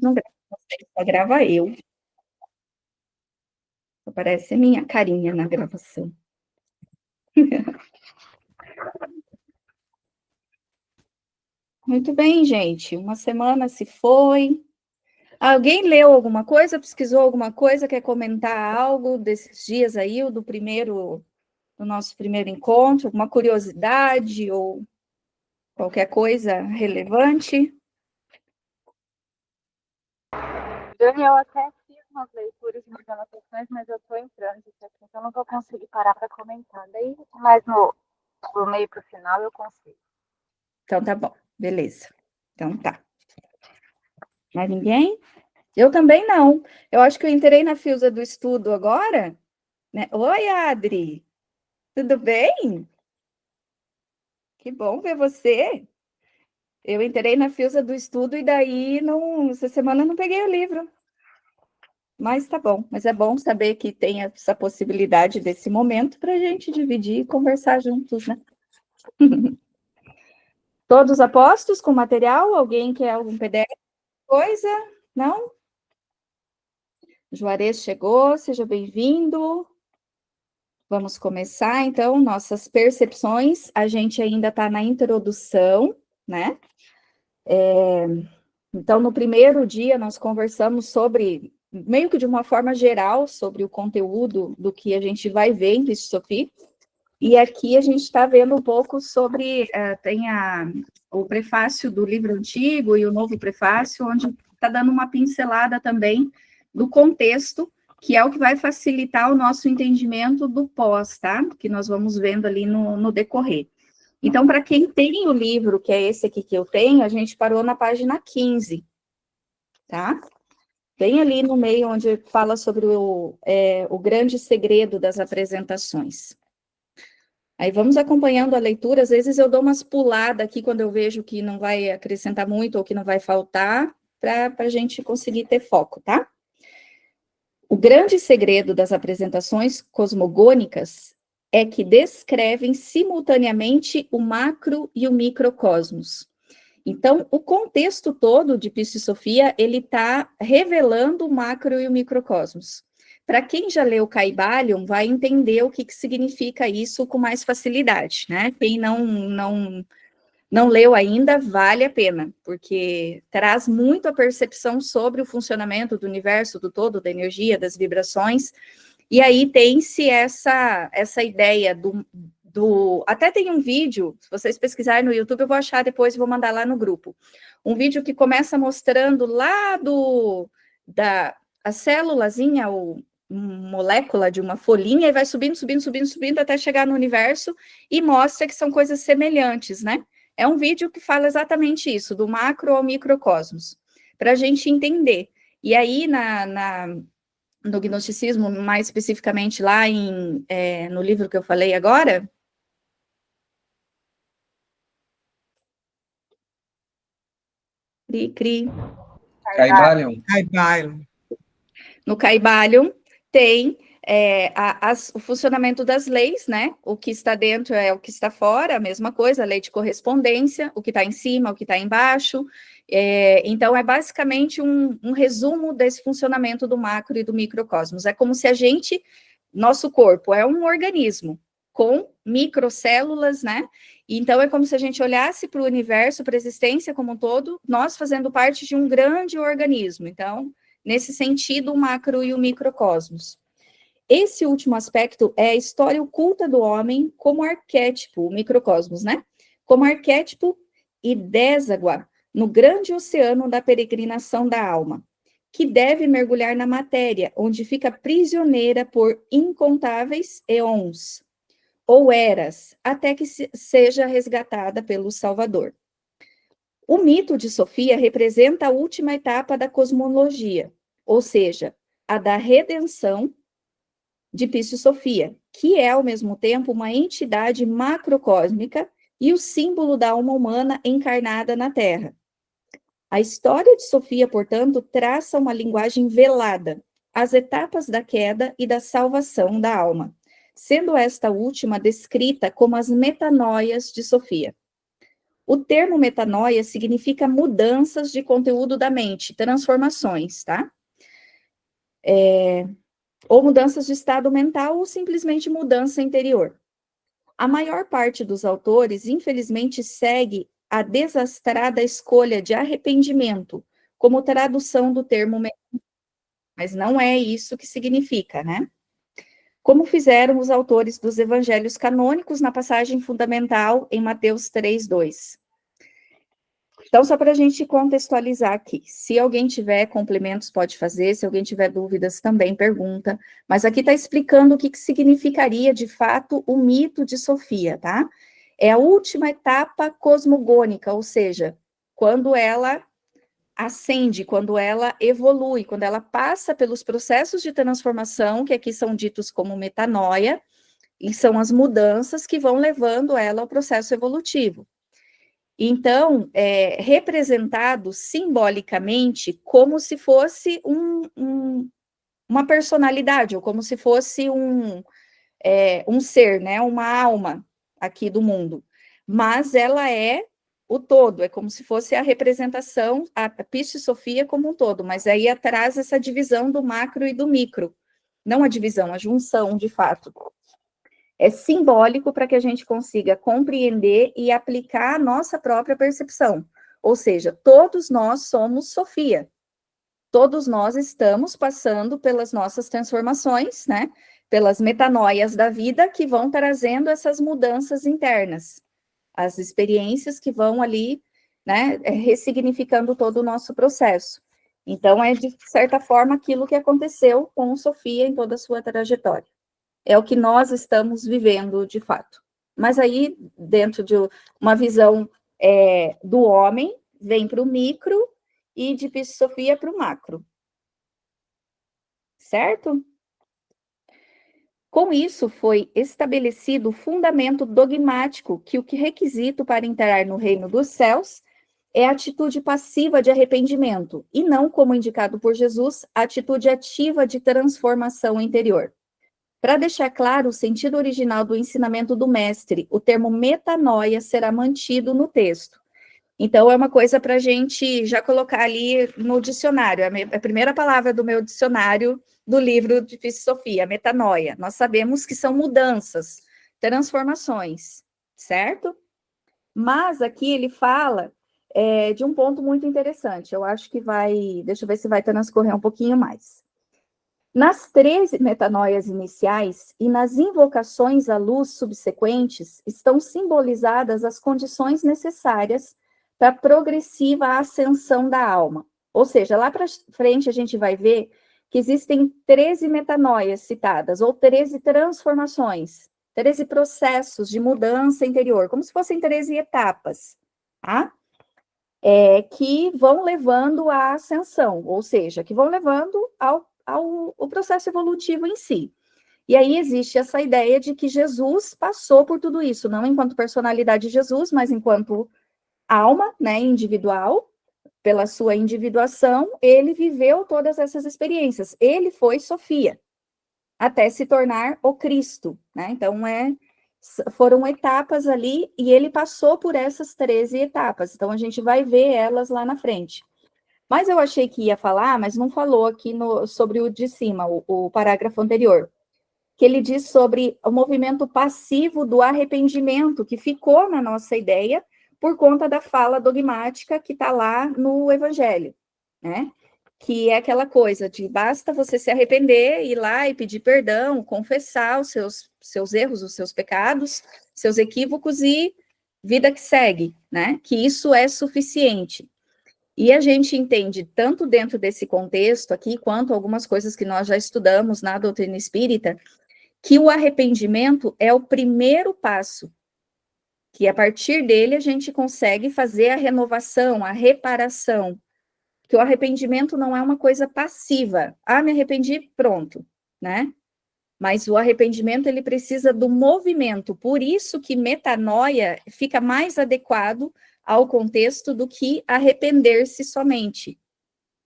não grava você, só grava eu. Aparece a minha carinha na gravação. Muito bem, gente. Uma semana se foi. Alguém leu alguma coisa, pesquisou alguma coisa, quer comentar algo desses dias aí, do nosso primeiro encontro, alguma curiosidade ou qualquer coisa relevante? Dani, eu até fiz umas leituras e umas anotações, mas eu estou em trânsito aqui, então não vou conseguir parar para comentar. Daí, mais do meio para o final, eu consigo. Então tá bom, beleza. Então tá. Mais ninguém? Eu também não. Eu acho que eu entrei na Filsa do estudo agora, né? Oi, Adri. Tudo bem? Que bom ver você. Eu entrei na Filsa do estudo e daí essa semana eu não peguei o livro. Mas tá bom. Mas é bom saber que tem essa possibilidade desse momento para a gente dividir e conversar juntos, né? Todos a postos com material? Alguém quer algum PDF? Coisa? Não? Juarez chegou, seja bem-vindo. Vamos começar, então, nossas percepções. A gente ainda está na introdução, né? Então, no primeiro dia, nós conversamos sobre, meio que de uma forma geral, sobre o conteúdo do que a gente vai ver em Sophie. E aqui a gente está vendo um pouco sobre, tem o prefácio do livro antigo e o novo prefácio, onde está dando uma pincelada também do contexto, que é o que vai facilitar o nosso entendimento do pós, tá? Que nós vamos vendo ali no decorrer. Então, para quem tem o livro, que é esse aqui que eu tenho, a gente parou na página 15, tá? Bem ali no meio, onde fala sobre o grande segredo das apresentações. Aí vamos acompanhando a leitura, às vezes eu dou umas puladas aqui quando eu vejo que não vai acrescentar muito ou que não vai faltar, para a gente conseguir ter foco, tá? O grande segredo das apresentações cosmogônicas é que descrevem simultaneamente o macro e o microcosmos. Então, o contexto todo de Psissofia, ele está revelando o macro e o microcosmos. Para quem já leu Caibalion, vai entender o que significa isso com mais facilidade, né? Quem não leu ainda, vale a pena, porque traz muito a percepção sobre o funcionamento do universo, do todo, da energia, das vibrações, e aí tem-se essa ideia até tem um vídeo, se vocês pesquisarem no YouTube, eu vou achar depois e vou mandar lá no grupo. Um vídeo que começa mostrando lá a célulazinha, ou molécula de uma folhinha, e vai subindo, subindo, subindo, subindo, até chegar no universo, e mostra que são coisas semelhantes, né? É um vídeo que fala exatamente isso, do macro ao microcosmos, para a gente entender. E aí, no gnosticismo, mais especificamente lá no livro que eu falei agora. Cri. Caibalion. No Caibalion tem o funcionamento das leis, né? O que está dentro é o que está fora, a mesma coisa, a lei de correspondência, o que está em cima, o que está embaixo. Então, é basicamente um resumo desse funcionamento do macro e do microcosmos. É como se nosso corpo é um organismo com microcélulas, né? Então, é como se a gente olhasse para o universo, para a existência como um todo, nós fazendo parte de um grande organismo. Então, nesse sentido, o macro e o microcosmos. Esse último aspecto é a história oculta do homem como arquétipo, o microcosmos, né? Como arquétipo e déságua no grande oceano da peregrinação da alma, que deve mergulhar na matéria, onde fica prisioneira por incontáveis eons, ou eras, até que seja resgatada pelo Salvador. O mito de Sofia representa a última etapa da cosmologia, ou seja, a da redenção de Psissofia, que é, ao mesmo tempo, uma entidade macrocósmica e o símbolo da alma humana encarnada na Terra. A história de Sofia, portanto, traça uma linguagem velada, as etapas da queda e da salvação da alma, sendo esta última descrita como as metanoias de Sofia. O termo metanoia significa mudanças de conteúdo da mente, transformações, tá? Ou mudanças de estado mental, ou simplesmente mudança interior. A maior parte dos autores, infelizmente, segue a desastrada escolha de arrependimento como tradução do termo, mas não é isso que significa, né? Como fizeram os autores dos evangelhos canônicos na passagem fundamental em Mateus 3:2. Então, só para a gente contextualizar aqui, se alguém tiver complementos, pode fazer, se alguém tiver dúvidas, também pergunta, mas aqui está explicando o que significaria, de fato, o mito de Sofia, tá? É a última etapa cosmogônica, ou seja, quando ela ascende, quando ela evolui, quando ela passa pelos processos de transformação, que aqui são ditos como metanoia, e são as mudanças que vão levando ela ao processo evolutivo. Então, é representado simbolicamente como se fosse uma personalidade, ou como se fosse um ser, né, uma alma aqui do mundo. Mas ela é o todo, é como se fosse a representação, a Piscis Sophia como um todo, mas aí atrás essa divisão do macro e do micro. Não a divisão, a junção, de fato. É simbólico para que a gente consiga compreender e aplicar a nossa própria percepção. Ou seja, todos nós somos Sofia. Todos nós estamos passando pelas nossas transformações, né? Pelas metanoias da vida que vão trazendo essas mudanças internas. As experiências que vão ali, né? Ressignificando todo o nosso processo. Então, é de certa forma aquilo que aconteceu com Sofia em toda a sua trajetória. É o que nós estamos vivendo, de fato. Mas aí, dentro de uma visão do homem, vem para o micro e de Piscis Sophia para o macro. Certo? Com isso, foi estabelecido o fundamento dogmático que o requisito para entrar no reino dos céus é a atitude passiva de arrependimento, e não, como indicado por Jesus, a atitude ativa de transformação interior. Para deixar claro o sentido original do ensinamento do mestre, o termo metanoia será mantido no texto. Então, é uma coisa para a gente já colocar ali no dicionário. A primeira palavra do meu dicionário do livro de Piscis Sophia, metanoia. Nós sabemos que são mudanças, transformações, certo? Mas aqui ele fala de um ponto muito interessante. Eu acho que vai... Deixa eu ver se vai transcorrer um pouquinho mais. Nas 13 metanoias iniciais e nas invocações à luz subsequentes, estão simbolizadas as condições necessárias para a progressiva ascensão da alma. Ou seja, lá para frente a gente vai ver que existem 13 metanoias citadas, ou 13 transformações, 13 processos de mudança interior, como se fossem 13 etapas, tá? Que vão levando à ascensão, ou seja, que vão levando ao processo evolutivo em si. E aí existe essa ideia de que Jesus passou por tudo isso, não enquanto personalidade de Jesus, mas enquanto alma, né, individual, pela sua individuação, ele viveu todas essas experiências. Ele foi Sofia, até se tornar o Cristo, né? Então, foram etapas ali, e ele passou por essas 13 etapas. Então, a gente vai ver elas lá na frente. Mas eu achei que ia falar, mas não falou aqui sobre o de cima, o parágrafo anterior, que ele diz sobre o movimento passivo do arrependimento, que ficou na nossa ideia por conta da fala dogmática que está lá no Evangelho, né? Que é aquela coisa de basta você se arrepender, ir lá e pedir perdão, confessar os seus erros, os seus pecados, seus equívocos e vida que segue, né? Que isso é suficiente. E a gente entende, tanto dentro desse contexto aqui, quanto algumas coisas que nós já estudamos na doutrina espírita, que o arrependimento é o primeiro passo, que a partir dele a gente consegue fazer a renovação, a reparação, que o arrependimento não é uma coisa passiva. Ah, me arrependi, pronto, né? Mas o arrependimento, ele precisa do movimento, por isso que metanoia fica mais adequado ao contexto do que arrepender-se somente.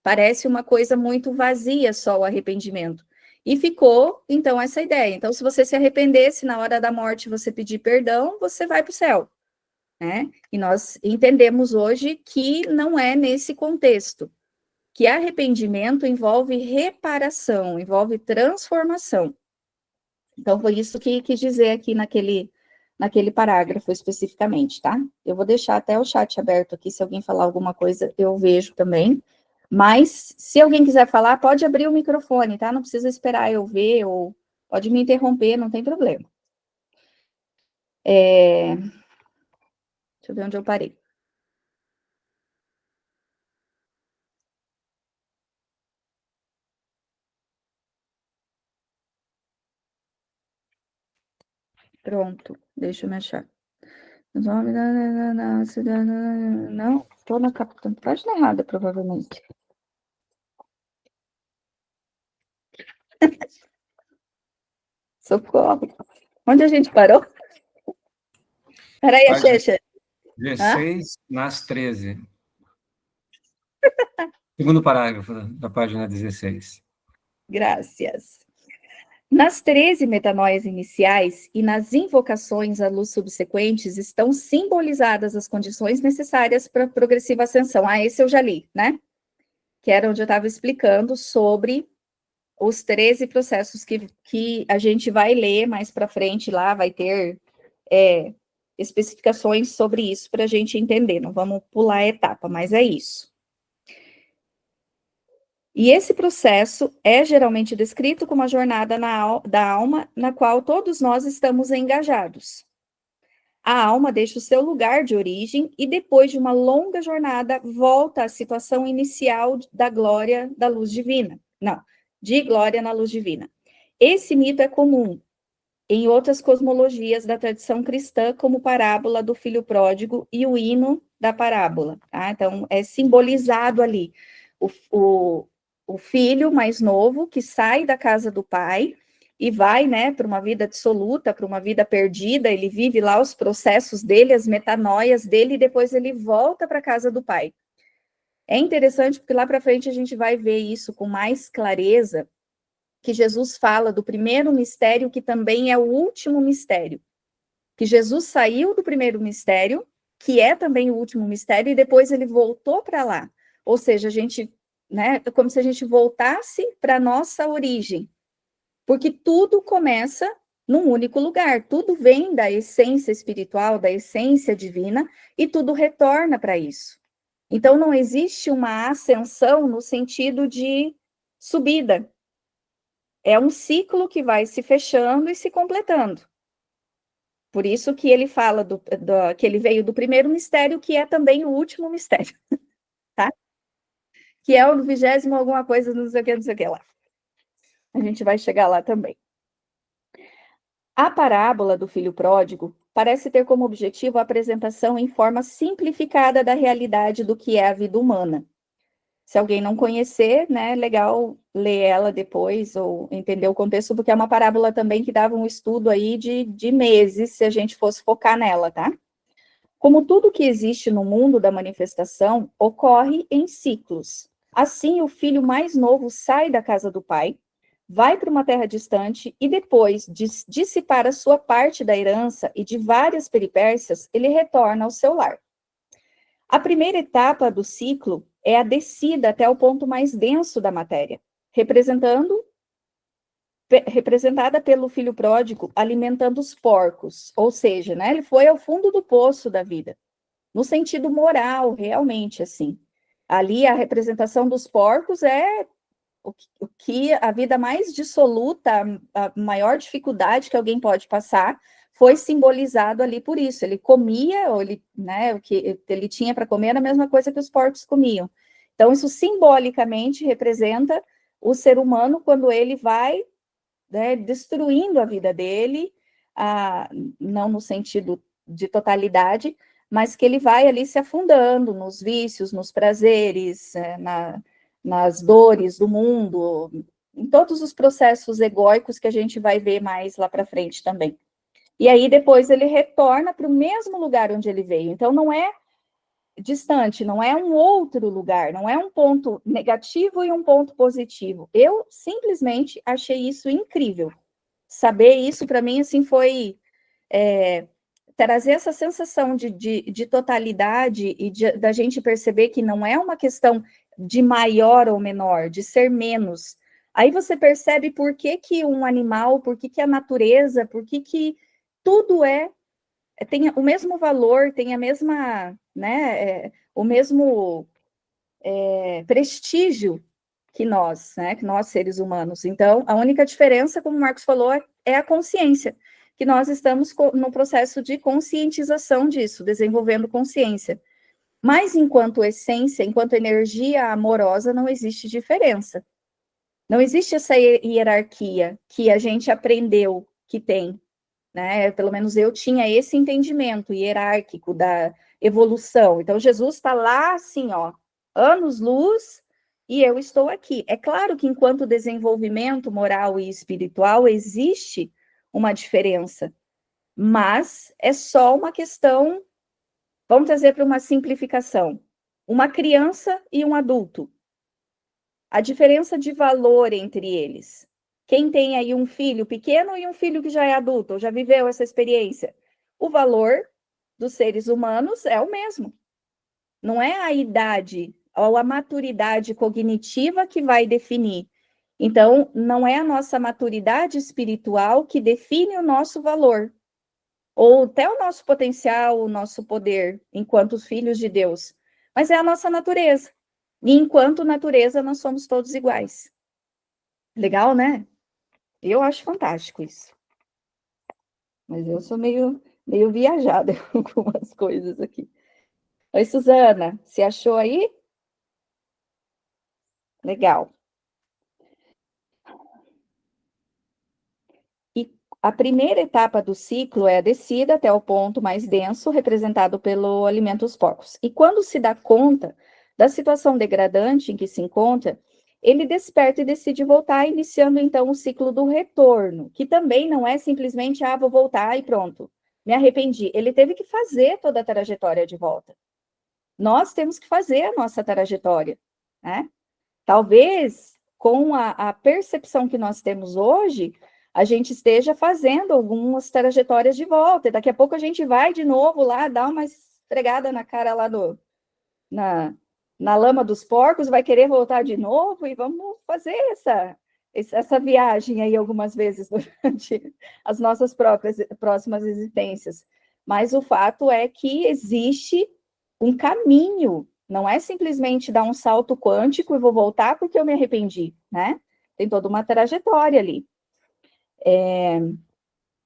Parece uma coisa muito vazia só o arrependimento. E ficou, então, essa ideia. Então, se você se arrependesse na hora da morte, você pedir perdão, você vai para o céu. né? E nós entendemos hoje que não é nesse contexto, que arrependimento envolve reparação, envolve transformação. Então, foi isso que quis dizer aqui naquele parágrafo especificamente, tá? Eu vou deixar até o chat aberto aqui, se alguém falar alguma coisa, eu vejo também. Mas, se alguém quiser falar, pode abrir o microfone, tá? Não precisa esperar eu ver, ou pode me interromper, não tem problema. Deixa eu ver onde eu parei. Pronto, deixa eu me achar. Não, estou na página errada, provavelmente. Socorro. Onde a gente parou? Peraí, Xexa. 16 nas 13. Segundo parágrafo da página 16. Graças. Nas 13 metanoias iniciais e nas invocações à luz subsequentes estão simbolizadas as condições necessárias para a progressiva ascensão. Esse eu já li, né? Que era onde eu estava explicando sobre os 13 processos que a gente vai ler mais para frente lá, vai ter especificações sobre isso para a gente entender. Não vamos pular a etapa, mas é isso. E esse processo é geralmente descrito como a jornada da alma na qual todos nós estamos engajados. A alma deixa o seu lugar de origem e, depois de uma longa jornada, volta à situação inicial da glória da luz divina. Não, de glória na luz divina. Esse mito é comum em outras cosmologias da tradição cristã, como parábola do filho pródigo e o hino da parábola. Tá? Então, é simbolizado ali o filho mais novo que sai da casa do pai e vai, né, para uma vida dissoluta, para uma vida perdida, ele vive lá os processos dele, as metanoias dele, e depois ele volta para a casa do pai. É interessante porque lá para frente a gente vai ver isso com mais clareza, que Jesus fala do primeiro mistério, que também é o último mistério. Que Jesus saiu do primeiro mistério, que é também o último mistério, e depois ele voltou para lá. Ou seja, a gente, né, é como se a gente voltasse para a nossa origem. Porque tudo começa num único lugar, tudo vem da essência espiritual, da essência divina, e tudo retorna para isso. Então, não existe uma ascensão no sentido de subida. É um ciclo que vai se fechando e se completando. Por isso que ele fala que ele veio do primeiro mistério, que é também o último mistério, tá? Que é o 20º alguma coisa, não sei o que lá. A gente vai chegar lá também. A parábola do filho pródigo parece ter como objetivo a apresentação em forma simplificada da realidade do que é a vida humana. Se alguém não conhecer, né, é legal ler ela depois ou entender o contexto, porque é uma parábola também que dava um estudo aí de meses, se a gente fosse focar nela, tá? Como tudo que existe no mundo da manifestação ocorre em ciclos. Assim, o filho mais novo sai da casa do pai, vai para uma terra distante e depois de dissipar a sua parte da herança e de várias peripécias, ele retorna ao seu lar. A primeira etapa do ciclo é a descida até o ponto mais denso da matéria, representada pelo filho pródigo alimentando os porcos, ou seja, né, ele foi ao fundo do poço da vida, no sentido moral, realmente, assim. Ali a representação dos porcos é o que a vida mais dissoluta, a maior dificuldade que alguém pode passar, foi simbolizado ali por isso. Ele comia, ou ele, né, o que ele tinha para comer era a mesma coisa que os porcos comiam. Então, isso simbolicamente representa o ser humano quando ele vai, né, destruindo a vida dele, não no sentido de totalidade, mas que ele vai ali se afundando nos vícios, nos prazeres, nas dores do mundo, em todos os processos egóicos que a gente vai ver mais lá para frente também. E aí depois ele retorna para o mesmo lugar onde ele veio. Então não é distante, não é um outro lugar, não é um ponto negativo e um ponto positivo. Eu simplesmente achei isso incrível. Saber isso para mim assim foi trazer essa sensação de totalidade e da gente perceber que não é uma questão de maior ou menor, de ser menos. Aí você percebe por que que um animal, por que que a natureza, por que que tudo tem o mesmo valor, tem a mesma, né, o mesmo prestígio que nós, né, que nós seres humanos. Então, a única diferença, como o Marcos falou, é a consciência, que nós estamos no processo de conscientização disso, desenvolvendo consciência. Mas enquanto essência, enquanto energia amorosa, não existe diferença. Não existe essa hierarquia que a gente aprendeu que tem, né? Pelo menos eu tinha esse entendimento hierárquico da evolução. Então, Jesus está lá, assim, ó, anos-luz, e eu estou aqui. É claro que enquanto desenvolvimento moral e espiritual existe uma diferença, mas é só uma questão, vamos trazer para uma simplificação, uma criança e um adulto. A diferença de valor entre eles. Quem tem aí um filho pequeno e um filho que já é adulto, ou já viveu essa experiência, o valor dos seres humanos é o mesmo. Não é a idade ou a maturidade cognitiva que vai definir. Então, não é a nossa maturidade espiritual que define o nosso valor, ou até o nosso potencial, o nosso poder, enquanto filhos de Deus, mas é a nossa natureza. E enquanto natureza, nós somos todos iguais. Legal, né? Eu acho fantástico isso. Mas eu sou meio viajada com algumas coisas aqui. Oi, Suzana, você achou aí? Legal. E a primeira etapa do ciclo é a descida até o ponto mais denso, representado pelo alimento dos porcos. E quando se dá conta da situação degradante em que se encontra, ele desperta e decide voltar, iniciando então o ciclo do retorno, que também não é simplesmente, vou voltar e pronto, me arrependi. Ele teve que fazer toda a trajetória de volta. Nós temos que fazer a nossa trajetória, né? Talvez, com a percepção que nós temos hoje, a gente esteja fazendo algumas trajetórias de volta, e daqui a pouco a gente vai de novo lá, dar uma esfregada na cara lá na lama dos porcos, vai querer voltar de novo, e vamos fazer essa viagem aí algumas vezes durante as nossas próximas existências. Mas o fato é que existe um caminho, não é simplesmente dar um salto quântico e vou voltar porque eu me arrependi, né? Tem toda uma trajetória ali.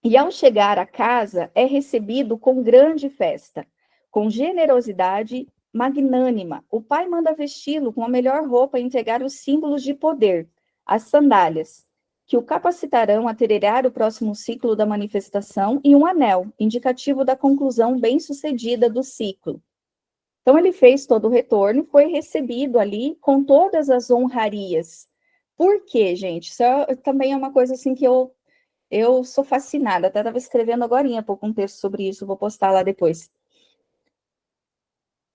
E ao chegar à casa, é recebido com grande festa, com generosidade magnânima. O pai manda vesti-lo com a melhor roupa e entregar os símbolos de poder, as sandálias, que o capacitarão a trilhar o próximo ciclo da manifestação, e um anel, indicativo da conclusão bem-sucedida do ciclo. Então, ele fez todo o retorno e foi recebido ali com todas as honrarias. Por quê, gente? Isso também é uma coisa assim que eu sou fascinada. Até estava escrevendo agora há pouco um texto sobre isso, vou postar lá depois.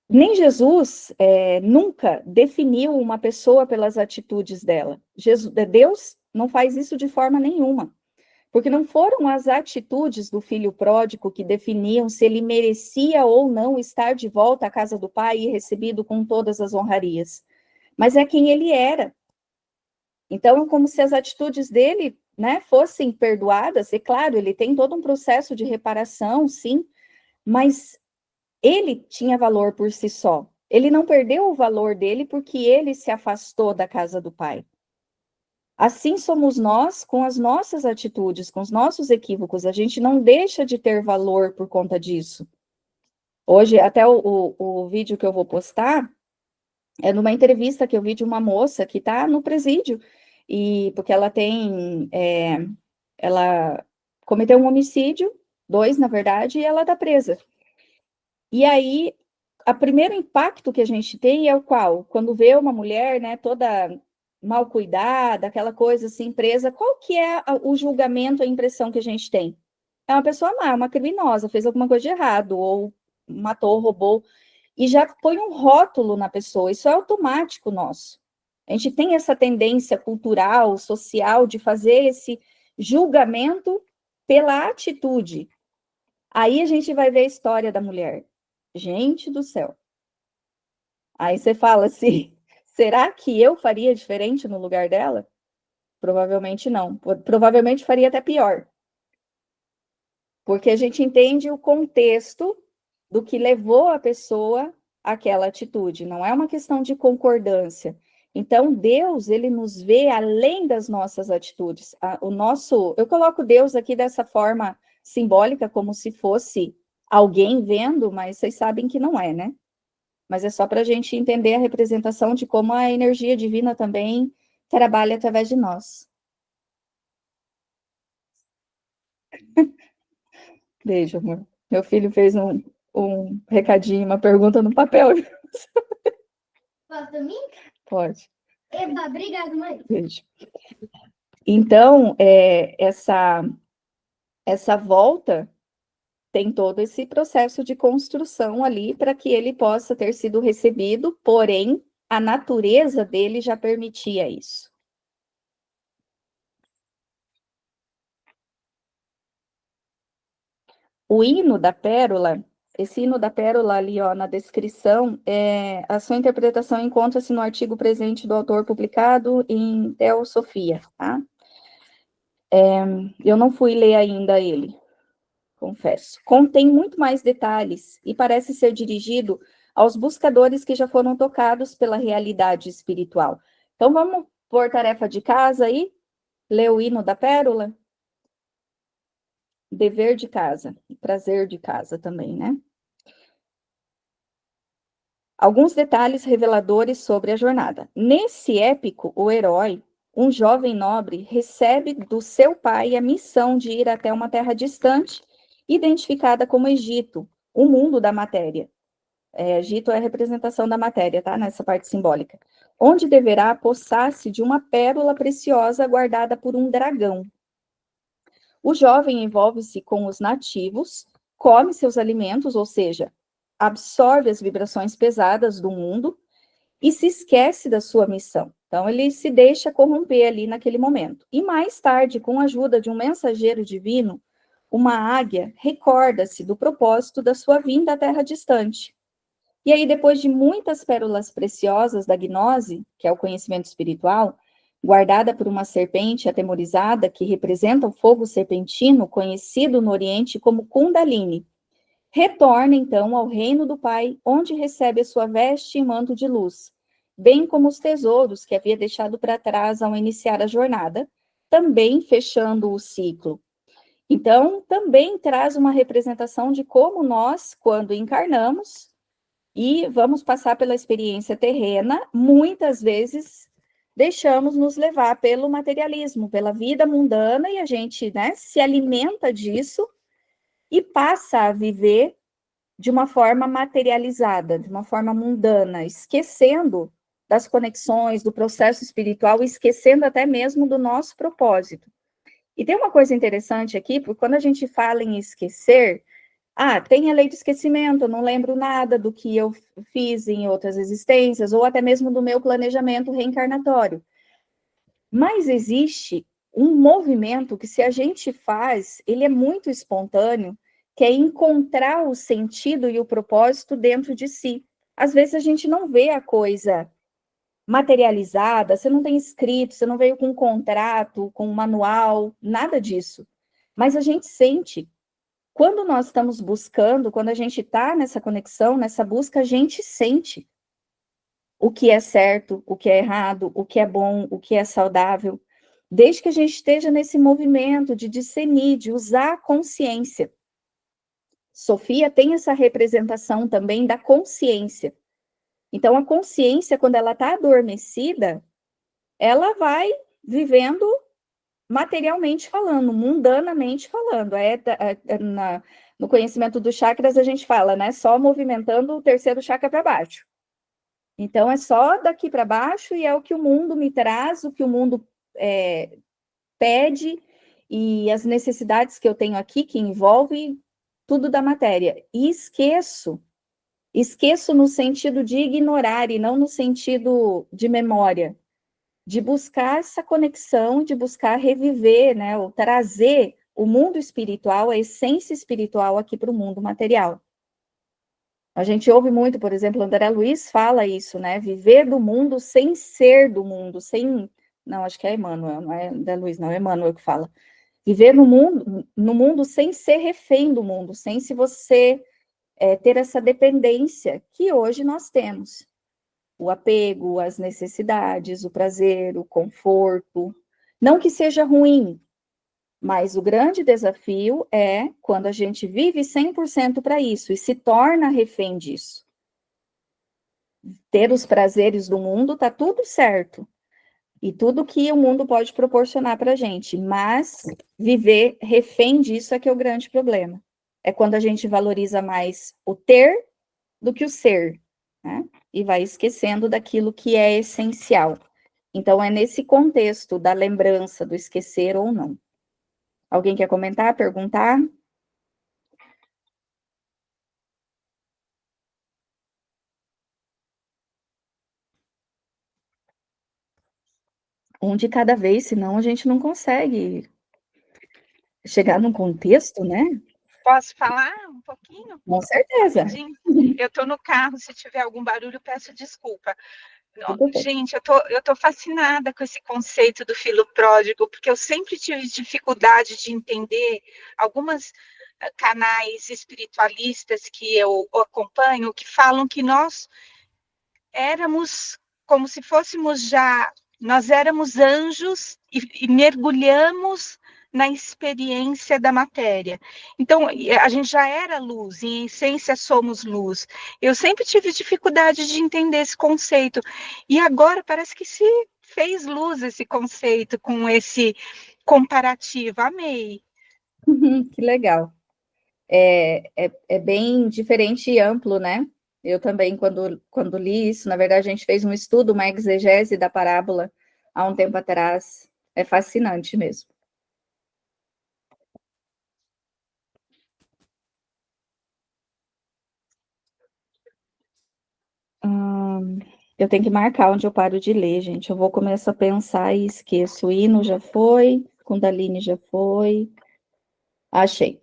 Nem Jesus nunca definiu uma pessoa pelas atitudes dela. Deus não faz isso de forma nenhuma. Porque não foram as atitudes do filho pródigo que definiam se ele merecia ou não estar de volta à casa do pai e recebido com todas as honrarias, mas é quem ele era. Então, como se as atitudes dele, né, fossem perdoadas, e claro, ele tem todo um processo de reparação, sim, mas ele tinha valor por si só. Ele não perdeu o valor dele porque ele se afastou da casa do pai. Assim somos nós com as nossas atitudes, com os nossos equívocos. A gente não deixa de ter valor por conta disso. Hoje, até o vídeo que eu vou postar é numa entrevista que eu vi de uma moça que está no presídio, porque ela ela cometeu um homicídio, 2, na verdade, e ela está presa. E aí, o primeiro impacto que a gente tem é o qual? Quando vê uma mulher, né, toda mal cuidada, aquela coisa assim, presa, qual que é o julgamento, a impressão que a gente tem? É uma pessoa má, uma criminosa, fez alguma coisa de errado, ou matou, roubou, e já põe um rótulo na pessoa, isso é automático nosso. A gente tem essa tendência cultural, social, de fazer esse julgamento pela atitude. Aí a gente vai ver a história da mulher. Gente do céu. Aí você fala assim, será que eu faria diferente no lugar dela? Provavelmente não. Provavelmente faria até pior. Porque a gente entende o contexto do que levou a pessoa àquela atitude. Não é uma questão de concordância. Então, Deus, ele nos vê além das nossas atitudes. Eu coloco Deus aqui dessa forma simbólica, como se fosse alguém vendo, mas vocês sabem que não é, né? Mas é só para a gente entender a representação de como a energia divina também trabalha através de nós. Beijo, amor. Meu filho fez um recadinho, uma pergunta no papel. Posso dormir? Pode. Eba, obrigada, mãe. Beijo. Então, essa volta tem todo esse processo de construção ali para que ele possa ter sido recebido, porém, a natureza dele já permitia isso. O hino da pérola, esse hino da pérola ali, ó, na descrição, a sua interpretação encontra-se no artigo presente do autor publicado em Teosofia, tá? Eu não fui ler ainda ele, confesso. Contém muito mais detalhes e parece ser dirigido aos buscadores que já foram tocados pela realidade espiritual. Então, vamos pôr tarefa de casa aí? Ler o hino da pérola? Dever de casa, e prazer de casa também, né? Alguns detalhes reveladores sobre a jornada. Nesse épico, o herói, um jovem nobre, recebe do seu pai a missão de ir até uma terra distante, identificada como Egito, o mundo da matéria. Egito é a representação da matéria, tá? Nessa parte simbólica. Onde deverá apossar-se de uma pérola preciosa guardada por um dragão. O jovem envolve-se com os nativos, come seus alimentos, ou seja, absorve as vibrações pesadas do mundo e se esquece da sua missão. Então, ele se deixa corromper ali naquele momento. E mais tarde, com a ajuda de um mensageiro divino, uma águia recorda-se do propósito da sua vinda à terra distante. E aí, depois de muitas pérolas preciosas da gnose, que é o conhecimento espiritual, guardada por uma serpente atemorizada que representa o fogo serpentino, conhecido no Oriente como Kundalini, retorna, então, ao reino do Pai, onde recebe a sua veste e manto de luz, bem como os tesouros que havia deixado para trás ao iniciar a jornada, também fechando o ciclo. Então, também traz uma representação de como nós, quando encarnamos e vamos passar pela experiência terrena, muitas vezes deixamos nos levar pelo materialismo, pela vida mundana, e a gente, né, se alimenta disso e passa a viver de uma forma materializada, de uma forma mundana, esquecendo das conexões, do processo espiritual, esquecendo até mesmo do nosso propósito. E tem uma coisa interessante aqui, porque quando a gente fala em esquecer, tem a lei do esquecimento, eu não lembro nada do que eu fiz em outras existências, ou até mesmo do meu planejamento reencarnatório. Mas existe um movimento que, se a gente faz, ele é muito espontâneo, que é encontrar o sentido e o propósito dentro de si. Às vezes a gente não vê a coisa materializada, você não tem escrito, você não veio com um contrato, com um manual, nada disso. Mas a gente sente. Quando nós estamos buscando, quando a gente está nessa conexão, nessa busca, a gente sente o que é certo, o que é errado, o que é bom, o que é saudável, desde que a gente esteja nesse movimento de discernir, de usar a consciência. Sofia tem essa representação também da consciência. Então, a consciência, quando ela está adormecida, ela vai vivendo materialmente falando, mundanamente falando. No conhecimento dos chakras, a gente fala, né? Só movimentando o terceiro chakra para baixo. Então, é só daqui para baixo e é o que o mundo me traz, o que o mundo pede e as necessidades que eu tenho aqui, que envolve tudo da matéria. E esqueço no sentido de ignorar e não no sentido de memória, de buscar essa conexão, de buscar reviver, né, ou trazer o mundo espiritual, a essência espiritual aqui para o mundo material. A gente ouve muito, por exemplo, André Luiz fala isso, né? Viver do mundo sem ser do mundo, sem... Não, acho que é Emmanuel, não é André Luiz, não, é Emmanuel que fala. Viver no mundo sem ser refém do mundo, sem se você ter essa dependência que hoje nós temos. O apego, as necessidades, o prazer, o conforto. Não que seja ruim, mas o grande desafio é quando a gente vive 100% para isso e se torna refém disso. Ter os prazeres do mundo, tá tudo certo. E tudo que o mundo pode proporcionar para a gente. Mas viver refém disso é que é o grande problema. É quando a gente valoriza mais o ter do que o ser, né? E vai esquecendo daquilo que é essencial. Então, é nesse contexto da lembrança, do esquecer ou não. Alguém quer comentar, perguntar? Um de cada vez, senão a gente não consegue chegar num contexto, né? Posso falar um pouquinho? Com certeza. Rapidinho? Eu estou no carro, se tiver algum barulho, peço desculpa. Tudo bem. Gente, eu tô fascinada com esse conceito do filho pródigo, porque eu sempre tive dificuldade de entender algumas canais espiritualistas que eu acompanho, que falam que nós éramos como se fôssemos já, nós éramos anjos e mergulhamos na experiência da matéria. Então, a gente já era luz, em essência somos luz. Eu sempre tive dificuldade de entender esse conceito, e agora parece que se fez luz esse conceito com esse comparativo. Amei. Que legal. É bem diferente e amplo, né? Eu também, quando li isso, na verdade, a gente fez um estudo, uma exegese da parábola há um tempo atrás. É fascinante mesmo. Eu tenho que marcar onde eu paro de ler, gente. Eu vou começar a pensar e esqueço. O hino já foi, Kundalini já foi. Achei.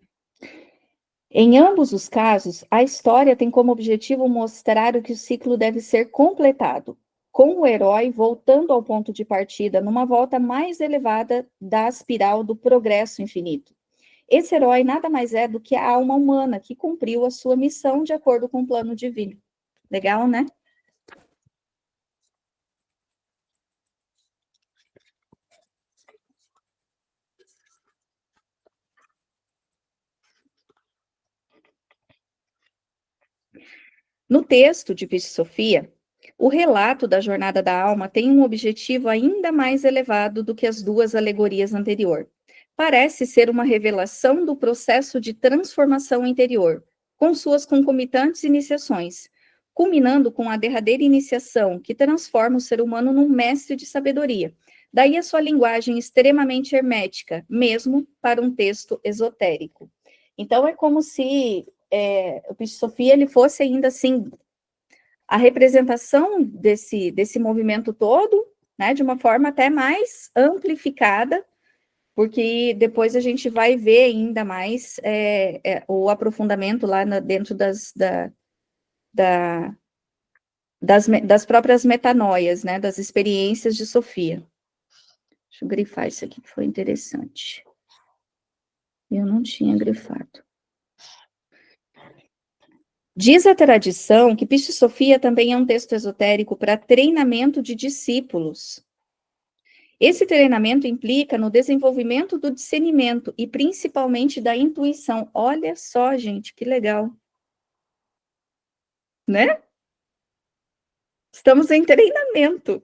Em ambos os casos, a história tem como objetivo mostrar que o ciclo deve ser completado, com o herói voltando ao ponto de partida numa volta mais elevada da espiral do progresso infinito. Esse herói nada mais é do que a alma humana que cumpriu a sua missão de acordo com o plano divino. Legal, né? No texto de Vixe Sofia, o relato da jornada da alma tem um objetivo ainda mais elevado do que as duas alegorias anteriores. Parece ser uma revelação do processo de transformação interior, com suas concomitantes iniciações, culminando com a derradeira iniciação que transforma o ser humano num mestre de sabedoria. Daí a sua linguagem extremamente hermética, mesmo para um texto esotérico. Então, é como se o Vixe Sofia ele fosse ainda assim a representação desse movimento todo, né, de uma forma até mais amplificada, porque depois a gente vai ver ainda mais o aprofundamento lá dentro das próprias metanoias, né, das experiências de Sofia. Deixa eu grifar isso aqui, que foi interessante. Eu não tinha grifado. Diz a tradição que Vixe Sofia também é um texto esotérico para treinamento de discípulos. Esse treinamento implica no desenvolvimento do discernimento e principalmente da intuição. Olha só, gente, que legal. Né? Estamos em treinamento.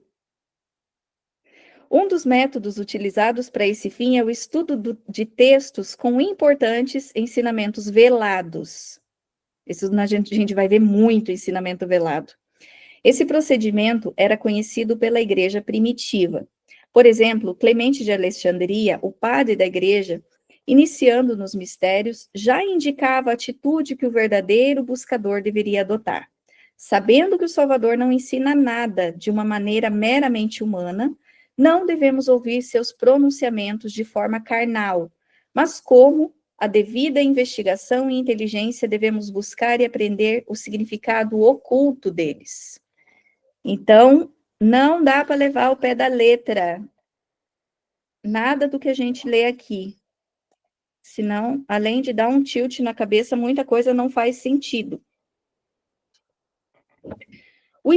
Um dos métodos utilizados para esse fim é o estudo de textos com importantes ensinamentos velados. A gente vai ver muito ensinamento velado. Esse procedimento era conhecido pela igreja primitiva. Por exemplo, Clemente de Alexandria, o padre da igreja, iniciando nos mistérios, já indicava a atitude que o verdadeiro buscador deveria adotar. Sabendo que o Salvador não ensina nada de uma maneira meramente humana, não devemos ouvir seus pronunciamentos de forma carnal, mas como a devida investigação e inteligência devemos buscar e aprender o significado oculto deles. Então, não dá para levar ao pé da letra nada do que a gente lê aqui. Senão, além de dar um tilt na cabeça, muita coisa não faz sentido. O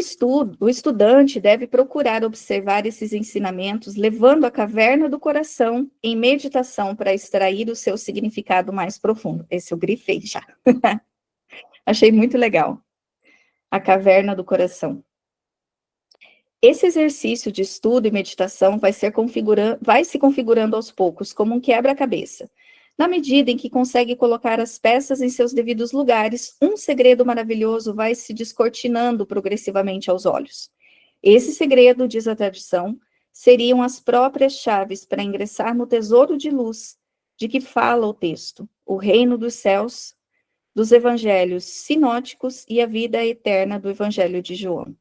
estudante deve procurar observar esses ensinamentos, levando a caverna do coração em meditação para extrair o seu significado mais profundo. Esse eu grifei já. Achei muito legal. A caverna do coração. Esse exercício de estudo e meditação vai se configurando aos poucos, como um quebra-cabeça. Na medida em que consegue colocar as peças em seus devidos lugares, um segredo maravilhoso vai se descortinando progressivamente aos olhos. Esse segredo, diz a tradição, seriam as próprias chaves para ingressar no tesouro de luz de que fala o texto, o reino dos céus, dos evangelhos sinóticos e a vida eterna do evangelho de João.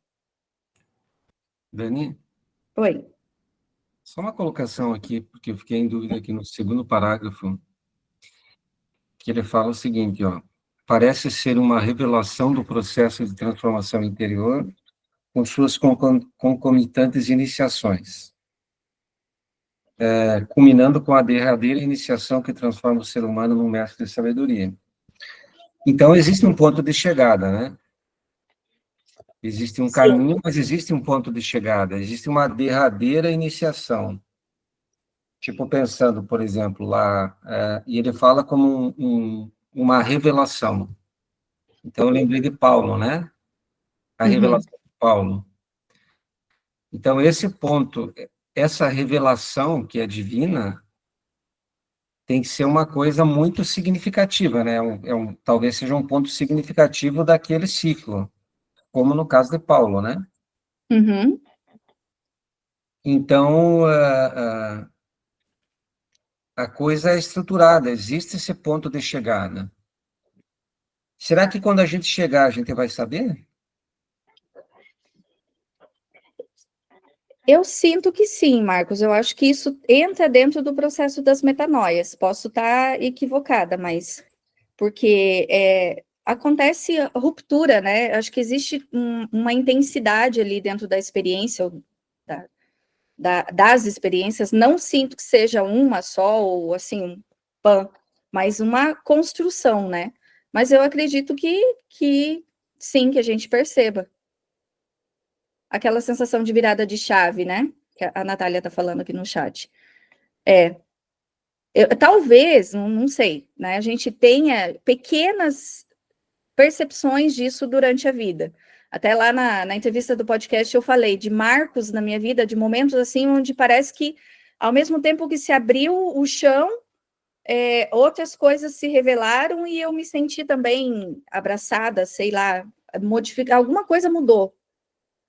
Dani, Oi. só uma colocação aqui, porque eu fiquei em dúvida aqui no segundo parágrafo, que ele fala o seguinte, ó, parece ser uma revelação do processo de transformação interior com suas concomitantes iniciações, culminando com a derradeira iniciação que transforma o ser humano num mestre de sabedoria. Então, existe um ponto de chegada, né? Existe um caminho, mas existe um ponto de chegada, existe uma derradeira iniciação. Tipo, pensando, por exemplo, lá, e ele fala como uma revelação. Então, eu lembrei de Paulo, né? A revelação de Paulo. Então, esse ponto, essa revelação que é divina, tem que ser uma coisa muito significativa, né? Talvez seja um ponto significativo daquele ciclo, como no caso de Paulo, né? Uhum. Então, a coisa é estruturada, existe esse ponto de chegada. Será que quando a gente chegar, a gente vai saber? Eu sinto que sim, Marcos. Eu acho que isso entra dentro do processo das metanoias. Posso estar equivocada, mas porque acontece a ruptura, né? Acho que existe uma intensidade ali dentro da experiência, das experiências. Não sinto que seja uma só, ou assim, um pan, mas uma construção, né? Mas eu acredito que sim, que a gente perceba. Aquela sensação de virada de chave, né? Que a Natália está falando aqui no chat. Talvez, não sei, né? A gente tenha pequenas percepções disso durante a vida. Até lá na entrevista do podcast eu falei de marcos na minha vida, de momentos assim, onde parece que, ao mesmo tempo que se abriu o chão, outras coisas se revelaram e eu me senti também abraçada, sei lá, alguma coisa mudou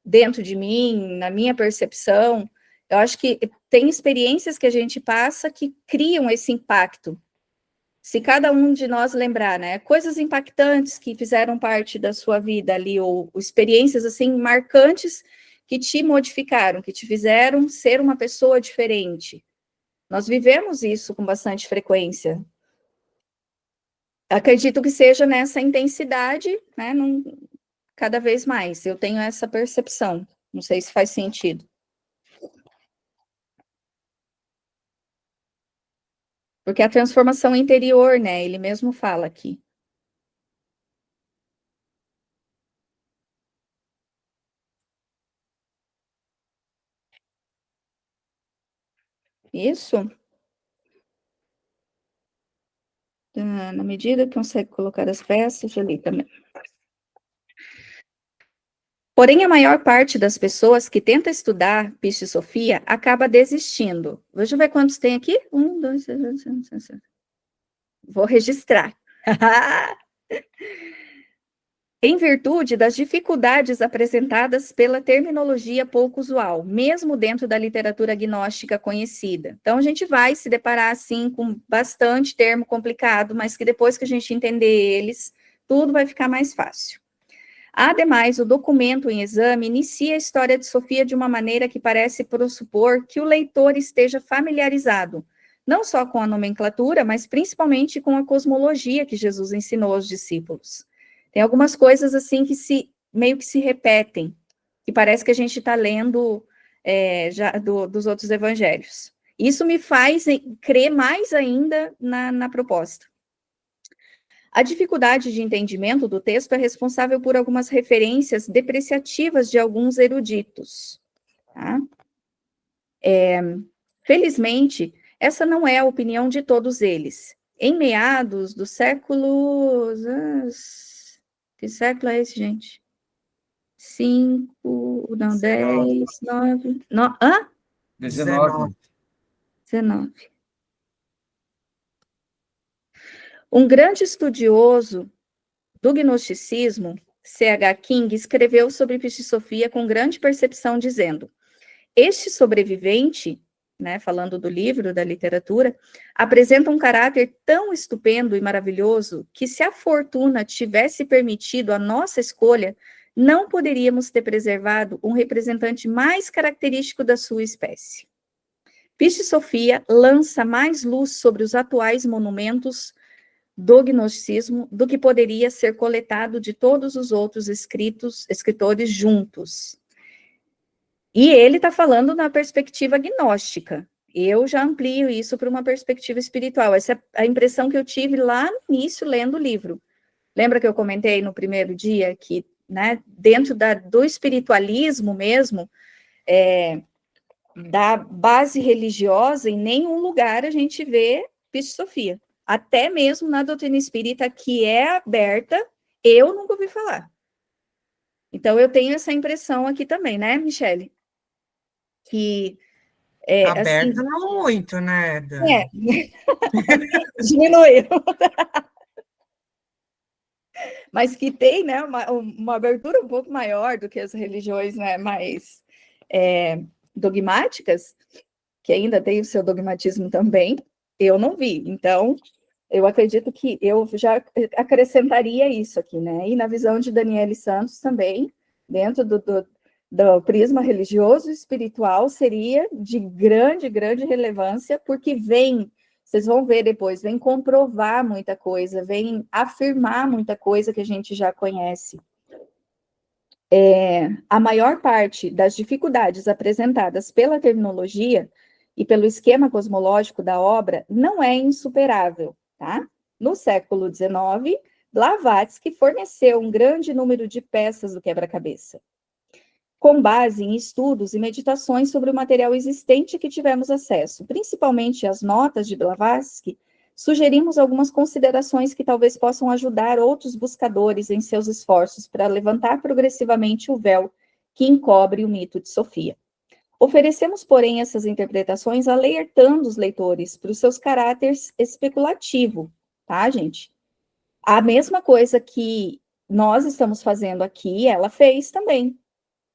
dentro de mim, na minha percepção. Eu acho que tem experiências que a gente passa que criam esse impacto. Se cada um de nós lembrar, né, coisas impactantes que fizeram parte da sua vida ali, ou experiências, assim, marcantes que te modificaram, que te fizeram ser uma pessoa diferente. Nós vivemos isso com bastante frequência. Acredito que seja nessa intensidade, né, cada vez mais. Eu tenho essa percepção. Não sei se faz sentido. Porque a transformação interior, né? Ele mesmo fala aqui. Isso? Na medida que consegue colocar as peças, ali também. Porém, a maior parte das pessoas que tenta estudar Piscifosofia acaba desistindo. Deixa eu ver quantos tem aqui. 1, 2, 3. Vou registrar. Em virtude das dificuldades apresentadas pela terminologia pouco usual, mesmo dentro da literatura gnóstica conhecida. Então, a gente vai se deparar, assim, com bastante termo complicado, mas que depois que a gente entender eles, tudo vai ficar mais fácil. Ademais, o documento em exame inicia a história de Sofia de uma maneira que parece pressupor que o leitor esteja familiarizado, não só com a nomenclatura, mas principalmente com a cosmologia que Jesus ensinou aos discípulos. Tem algumas coisas assim que meio que se repetem, que parece que a gente está lendo já dos outros evangelhos. Isso me faz crer mais ainda na proposta. A dificuldade de entendimento do texto é responsável por algumas referências depreciativas de alguns eruditos. Tá? Felizmente, essa não é a opinião de todos eles. Em meados do século... Que século é esse, gente? 5, não, 10, 9... Hã? 19. 19. Um grande estudioso do gnosticismo, C.H. King, escreveu sobre Pistisofia com grande percepção, dizendo: este sobrevivente, né, falando do livro, da literatura, apresenta um caráter tão estupendo e maravilhoso que, se a fortuna tivesse permitido a nossa escolha, não poderíamos ter preservado um representante mais característico da sua espécie. Pistisofia lança mais luz sobre os atuais monumentos do gnosticismo do que poderia ser coletado de todos os outros escritores juntos. E ele está falando na perspectiva gnóstica. Eu já amplio isso para uma perspectiva espiritual. Essa é a impressão que eu tive lá no início, lendo o livro. Lembra que eu comentei no primeiro dia que, né, dentro do espiritualismo mesmo, da base religiosa, em nenhum lugar a gente vê Pistisofia. Até mesmo na doutrina espírita, que é aberta, eu nunca ouvi falar. Então, eu tenho essa impressão aqui também, né, Michele? Que aberta assim, não muito, né, Dani? Diminuiu. Mas que tem, né, uma abertura um pouco maior do que as religiões, né, mais dogmáticas, que ainda tem o seu dogmatismo também, eu não vi. Então, eu acredito que eu já acrescentaria isso aqui, né? E na visão de Daniele Santos também, dentro do prisma religioso e espiritual, seria de grande, grande relevância, porque vocês vão ver depois, vem comprovar muita coisa, vem afirmar muita coisa que a gente já conhece. A maior parte das dificuldades apresentadas pela terminologia e pelo esquema cosmológico da obra não é insuperável, tá? No século XIX, Blavatsky forneceu um grande número de peças do quebra-cabeça, com base em estudos e meditações sobre o material existente que tivemos acesso, principalmente as notas de Blavatsky. Sugerimos algumas considerações que talvez possam ajudar outros buscadores em seus esforços para levantar progressivamente o véu que encobre o mito de Sofia. Oferecemos, porém, essas interpretações alertando os leitores para os seus caráteres especulativo, tá, gente? A mesma coisa que nós estamos fazendo aqui, ela fez também.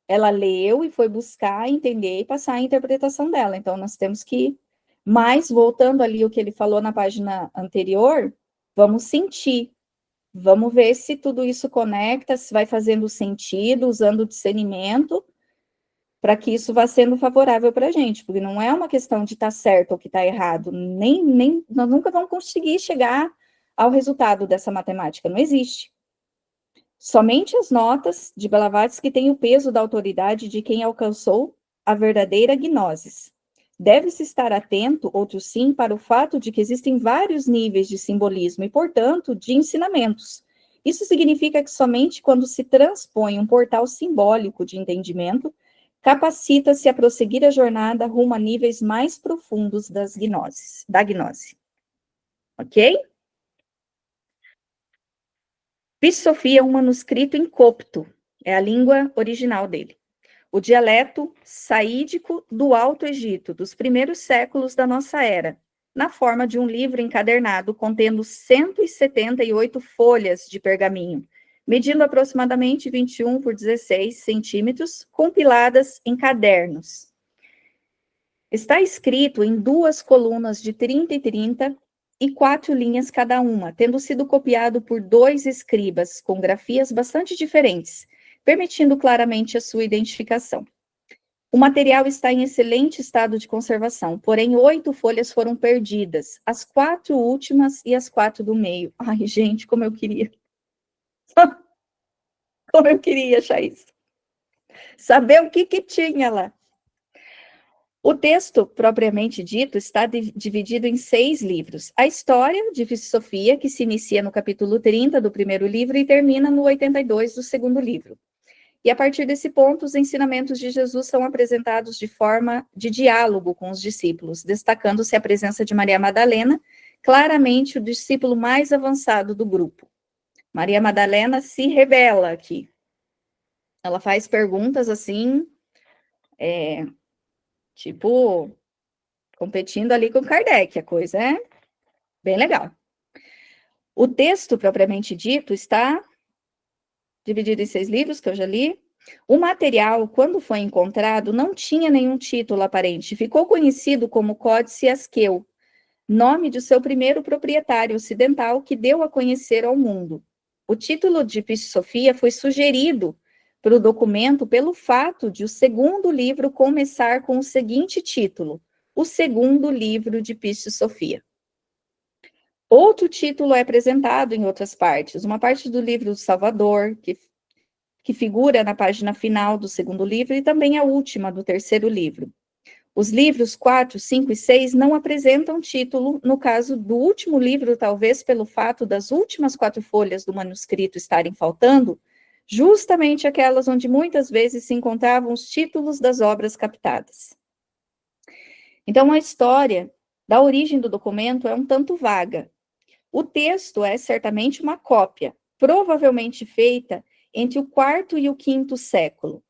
Ela leu e foi buscar, entender e passar a interpretação dela. Então, nós temos que, mas voltando ali o que ele falou na página anterior, vamos sentir, vamos ver se tudo isso conecta, se vai fazendo sentido, usando o discernimento, para que isso vá sendo favorável para a gente, porque não é uma questão de estar certo ou que está errado, nem nós nunca vamos conseguir chegar ao resultado dessa matemática, não existe. Somente as notas de Blavatsky têm o peso da autoridade de quem alcançou a verdadeira gnose. Deve-se estar atento, outro sim, para o fato de que existem vários níveis de simbolismo e, portanto, de ensinamentos. Isso significa que somente quando se transpõe um portal simbólico de entendimento, capacita-se a prosseguir a jornada rumo a níveis mais profundos da gnose. Ok? Pistisofia é um manuscrito em copto, é a língua original dele. O dialeto saídico do Alto Egito, dos primeiros séculos da nossa era, na forma de um livro encadernado contendo 178 folhas de pergaminho, medindo aproximadamente 21 por 16 centímetros, compiladas em cadernos. Está escrito em 2 colunas de 30 e 30 e 4 linhas cada uma, tendo sido copiado por 2 escribas, com grafias bastante diferentes, permitindo claramente a sua identificação. O material está em excelente estado de conservação, porém 8 folhas foram perdidas, as 4 últimas e as 4 do meio. Ai, gente, como eu queria. Como eu queria achar isso. Saber o que tinha lá. O texto, propriamente dito, está dividido em 6 livros. A história de Sofia, que se inicia no capítulo 30 do primeiro livro e termina no 82 do segundo livro. E a partir desse ponto, os ensinamentos de Jesus são apresentados de forma de diálogo com os discípulos, destacando-se a presença de Maria Madalena, claramente o discípulo mais avançado do grupo. Maria Madalena se revela aqui. Ela faz perguntas assim, tipo, competindo ali com Kardec, a coisa é bem legal. O texto, propriamente dito, está dividido em 6 livros, que eu já li. O material, quando foi encontrado, não tinha nenhum título aparente. Ficou conhecido como Códice Asqueu, nome de seu primeiro proprietário ocidental que deu a conhecer ao mundo. O título de Sofia foi sugerido para o documento pelo fato de o segundo livro começar com o seguinte título: O Segundo Livro de Sofia. Outro título é apresentado em outras partes. Uma parte do livro do Salvador, que figura na página final do segundo livro, e também a última do terceiro livro. Os livros 4, 5 e 6 não apresentam título, no caso do último livro, talvez pelo fato das últimas 4 folhas do manuscrito estarem faltando, justamente aquelas onde muitas vezes se encontravam os títulos das obras captadas. Então, a história da origem do documento é um tanto vaga. O texto é certamente uma cópia, provavelmente feita entre o quarto e o quinto século.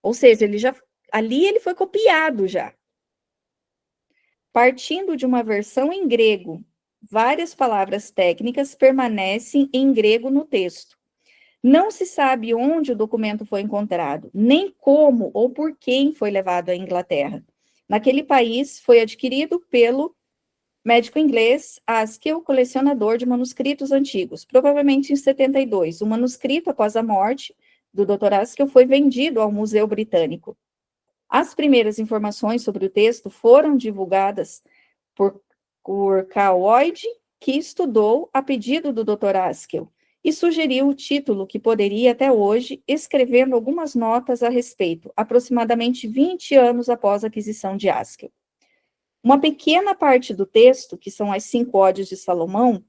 Ou seja, ali ele foi copiado já. Partindo de uma versão em grego, várias palavras técnicas permanecem em grego no texto. Não se sabe onde o documento foi encontrado, nem como ou por quem foi levado à Inglaterra. Naquele país, foi adquirido pelo médico inglês Askew, colecionador de manuscritos antigos, provavelmente em 72. O manuscrito, após a morte do Dr. Askew, foi vendido ao Museu Britânico. As primeiras informações sobre o texto foram divulgadas por Carl Lloyd, que estudou a pedido do Dr. Askew e sugeriu o título que poderia até hoje, escrevendo algumas notas a respeito, aproximadamente 20 anos após a aquisição de Askew. Uma pequena parte do texto, que são as 5 Odes de Salomão,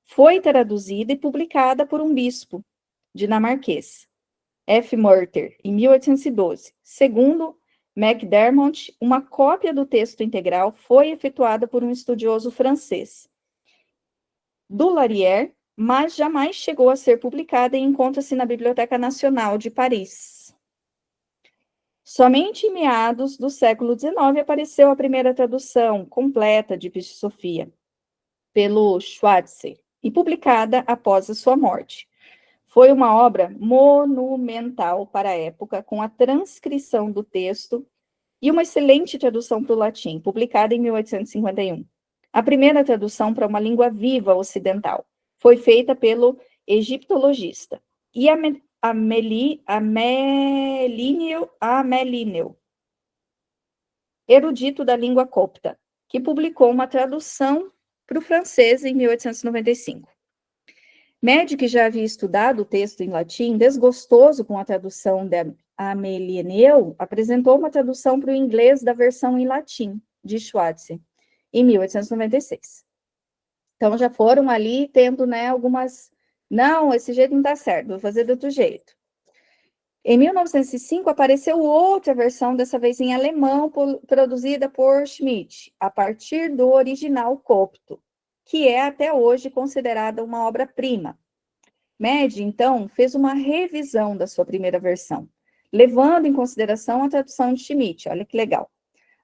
foi traduzida e publicada por um bispo dinamarquês, F. Murter, em 1812. Segundo McDermott, uma cópia do texto integral foi efetuada por um estudioso francês, Dulaurier, mas jamais chegou a ser publicada e encontra-se na Biblioteca Nacional de Paris. Somente em meados do século XIX apareceu a primeira tradução completa de Sofia, pelo Schweitzer, e publicada após a sua morte. Foi uma obra monumental para a época, com a transcrição do texto e uma excelente tradução para o latim, publicada em 1851. A primeira tradução para uma língua viva ocidental foi feita pelo egiptologista e Amelineu, erudito da língua copta, que publicou uma tradução para o francês em 1895. Mede, que já havia estudado o texto em latim, desgostoso com a tradução de Amelineu, apresentou uma tradução para o inglês da versão em latim, de Schweitzer, em 1896. Então, já foram ali tendo, algumas... Não, esse jeito não está certo, vou fazer de outro jeito. Em 1905, apareceu outra versão, dessa vez em alemão, produzida por Schmidt, a partir do original copto, que é até hoje considerada uma obra-prima. Mede, então, fez uma revisão da sua primeira versão, levando em consideração a tradução de Schmidt, olha que legal,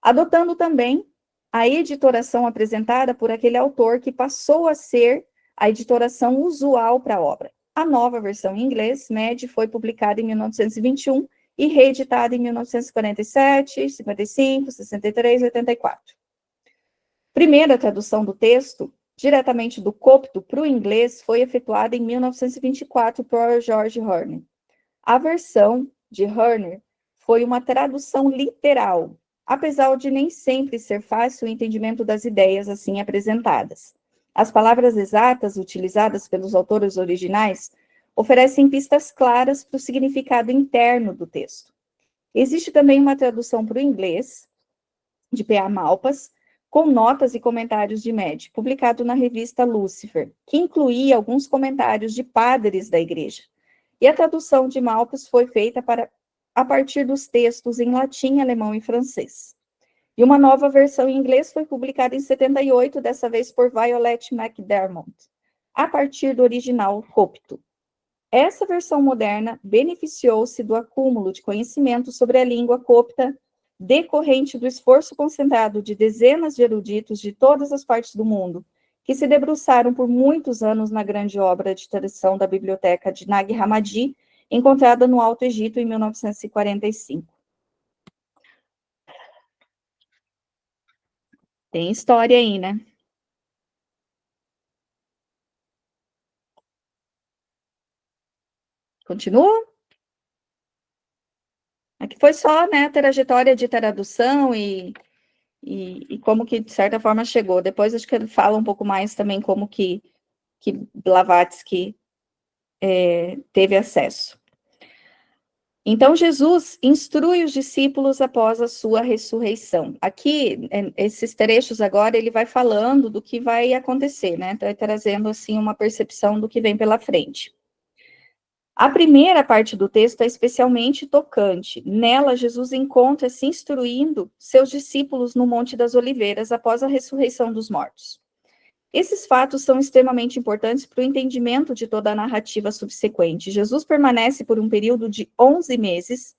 adotando também a editoração apresentada por aquele autor que passou a ser a editoração usual para a obra. A nova versão em inglês, Mede, foi publicada em 1921 e reeditada em 1947, 55, 63 e 84. Primeira tradução do texto, diretamente do copto para o inglês, foi efetuada em 1924 por George Horner. A versão de Horner foi uma tradução literal, apesar de nem sempre ser fácil o entendimento das ideias assim apresentadas. As palavras exatas utilizadas pelos autores originais oferecem pistas claras para o significado interno do texto. Existe também uma tradução para o inglês, de P.A. Malpas, com notas e comentários de Médi, publicado na revista Lúcifer, que incluía alguns comentários de padres da igreja. E a tradução de Malpas foi feita a partir dos textos em latim, alemão e francês. E uma nova versão em inglês foi publicada em 78, dessa vez por Violet McDermott, a partir do original copto. Essa versão moderna beneficiou-se do acúmulo de conhecimento sobre a língua copta decorrente do esforço concentrado de dezenas de eruditos de todas as partes do mundo, que se debruçaram por muitos anos na grande obra de tradução da biblioteca de Nag Hammadi, encontrada no Alto Egito em 1945. Tem história aí, né? Continua? Aqui foi só, né, a trajetória de tradução e como que, de certa forma, chegou. Depois, acho que ele fala um pouco mais também como que Blavatsky teve acesso. Então, Jesus instrui os discípulos após a sua ressurreição. Aqui, esses trechos agora, ele vai falando do que vai acontecer, né? Então, trazendo, assim, uma percepção do que vem pela frente. A primeira parte do texto é especialmente tocante. Nela, Jesus encontra-se instruindo seus discípulos no Monte das Oliveiras após a ressurreição dos mortos. Esses fatos são extremamente importantes para o entendimento de toda a narrativa subsequente. Jesus permanece por um período de 11 meses,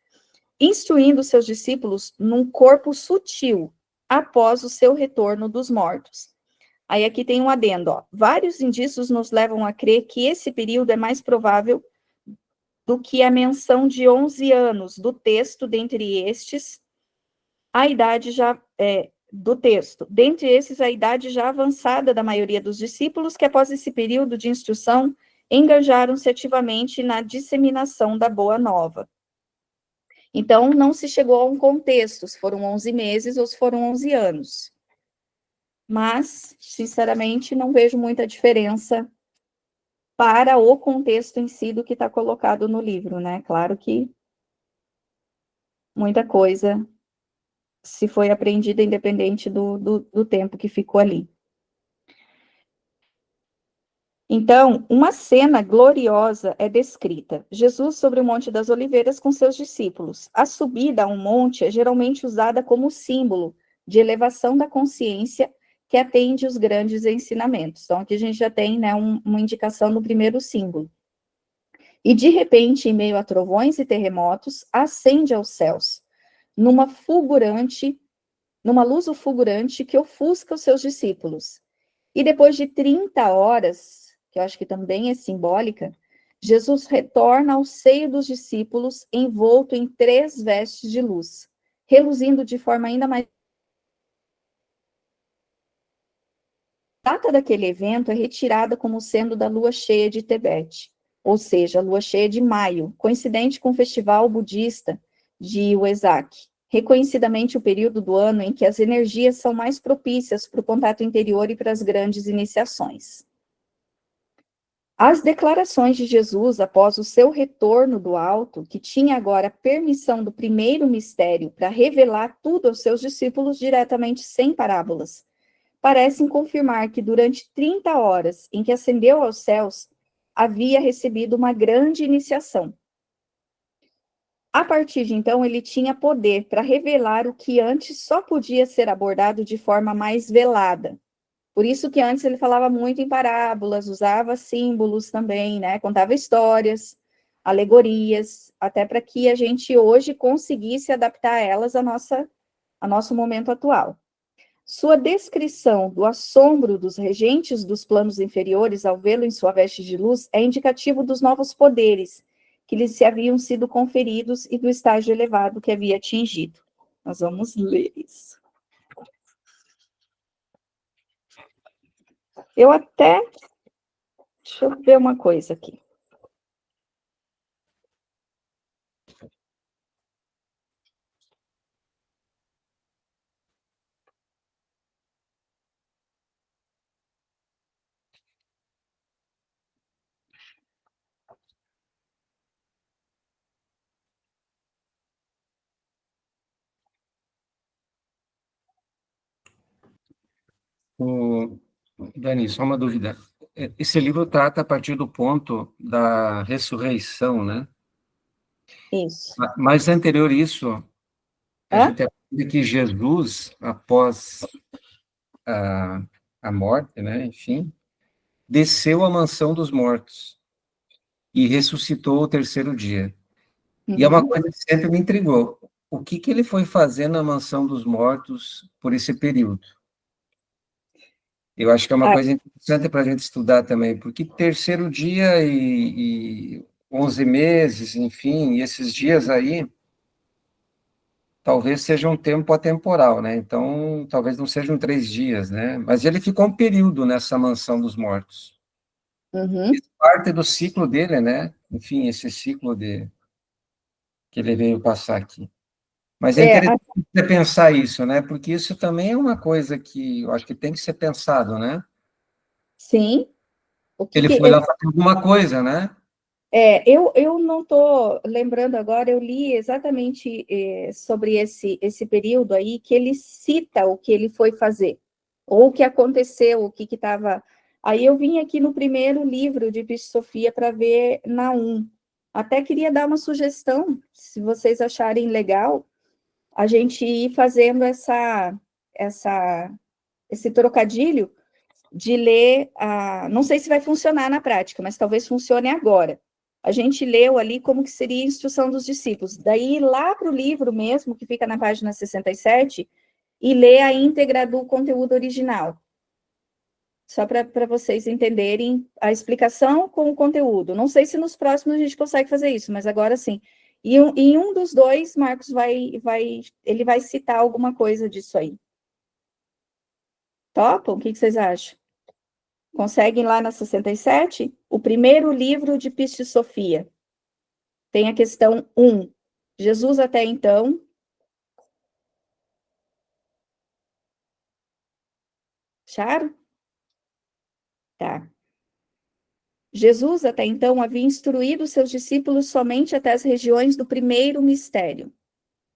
instruindo seus discípulos num corpo sutil, após o seu retorno dos mortos. Aí aqui tem um adendo, ó. Vários indícios nos levam a crer que esse período é mais provável do que a menção de 11 anos do texto, dentre estes, a idade já do texto. Dentre esses, a idade já avançada da maioria dos discípulos, que após esse período de instrução, engajaram-se ativamente na disseminação da boa nova. Então, não se chegou a um contexto, se foram 11 meses ou se foram 11 anos. Mas, sinceramente, não vejo muita diferença para o contexto em si do que está colocado no livro, né? Claro que muita coisa se foi aprendida independente do tempo que ficou ali. Então, uma cena gloriosa é descrita. Jesus sobre o Monte das Oliveiras com seus discípulos. A subida a um monte é geralmente usada como símbolo de elevação da consciência que atende os grandes ensinamentos. Então, aqui a gente já tem, né, uma indicação no primeiro símbolo. E, de repente, em meio a trovões e terremotos, ascende aos céus, numa luz fulgurante que ofusca os seus discípulos. E depois de 30 horas, que eu acho que também é simbólica, Jesus retorna ao seio dos discípulos, envolto em 3 vestes de luz, reluzindo de forma ainda mais... A data daquele evento é retirada como sendo da lua cheia de Tebete, ou seja, a lua cheia de maio, coincidente com o festival budista de Wesak, reconhecidamente o período do ano em que as energias são mais propícias para o contato interior e para as grandes iniciações. As declarações de Jesus após o seu retorno do alto, que tinha agora permissão do primeiro mistério para revelar tudo aos seus discípulos diretamente sem parábolas, parecem confirmar que durante 30 horas em que ascendeu aos céus, havia recebido uma grande iniciação. A partir de então, ele tinha poder para revelar o que antes só podia ser abordado de forma mais velada. Por isso que antes ele falava muito em parábolas, usava símbolos também, né? Contava histórias, alegorias, até para que a gente hoje conseguisse adaptar elas ao nosso momento atual. Sua descrição do assombro dos regentes dos planos inferiores ao vê-lo em sua veste de luz é indicativo dos novos poderes que lhes haviam sido conferidos e do estágio elevado que havia atingido. Nós vamos ler isso. Deixa eu ver uma coisa aqui. Dani, só uma dúvida. Esse livro trata a partir do ponto da ressurreição, né? Isso. Mas anterior a isso, a Hã? gente aprende que Jesus, após a morte, né, enfim, desceu à mansão dos mortos e ressuscitou o terceiro dia. E é uma Uhum. coisa que sempre me intrigou. O que ele foi fazer na mansão dos mortos por esse período? Eu acho que é uma Ah, coisa interessante para a gente estudar também, porque terceiro dia e 11 meses, enfim, e esses dias aí, talvez seja um tempo atemporal, né? Então, talvez não sejam 3 dias, né? Mas ele ficou um período nessa mansão dos mortos. uhum. Parte do ciclo dele, né? Enfim, esse ciclo que ele veio passar aqui. Mas é É, interessante você pensar isso, né? Porque isso também é uma coisa que eu acho que tem que ser pensado, né? sim. O que Ele que foi lá fazer alguma coisa, né? eu não estou lembrando agora, eu li exatamente sobre esse período aí, que ele cita o que ele foi fazer, ou o que aconteceu, o que estava. Aí eu vim aqui no primeiro livro de Sofia para ver Naum. Até queria dar uma sugestão, se vocês acharem legal, a gente ir fazendo esse trocadilho de ler, não sei se vai funcionar na prática, mas talvez funcione agora. A gente leu ali como que seria a instrução dos discípulos. Daí, lá para o livro mesmo, que fica na página 67, e ler a íntegra do conteúdo original. Só para vocês entenderem a explicação com o conteúdo. Não sei se nos próximos a gente consegue fazer isso, mas agora sim. E em um dos dois, Marcos ele vai citar alguma coisa disso aí. Topam? O que vocês acham? Conseguem lá na 67? O primeiro livro de Piste Sofia. Tem a questão 1. Jesus até então. Acharam? Tá. Jesus até então havia instruído seus discípulos somente até as regiões do primeiro mistério.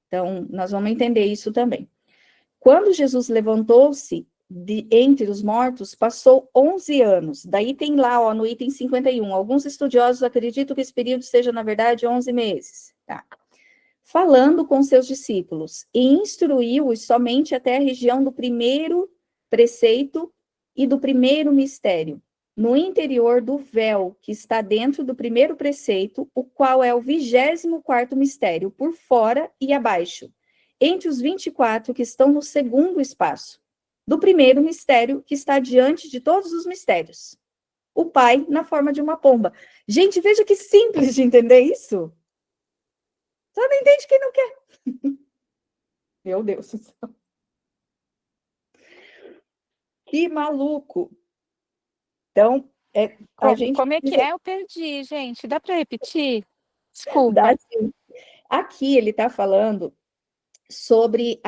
Então, nós vamos entender isso também. Quando Jesus levantou-se entre os mortos, passou 11 anos. Daí tem lá, ó, no item 51, alguns estudiosos acreditam que esse período seja, na verdade, 11 meses. Tá. Falando com seus discípulos, e instruiu-os somente até a região do primeiro preceito e do primeiro mistério, no interior do véu que está dentro do primeiro preceito, o qual é o 24º mistério, por fora e abaixo, entre os 24 que estão no segundo espaço, do primeiro mistério que está diante de todos os mistérios. O Pai na forma de uma pomba. Gente, veja que simples de entender isso. Só não entende quem não quer. Meu Deus do céu. Que maluco. Então, a gente... Como é que é? Eu perdi, gente. Dá para repetir? Desculpa. Dá, sim. Aqui ele está falando sobre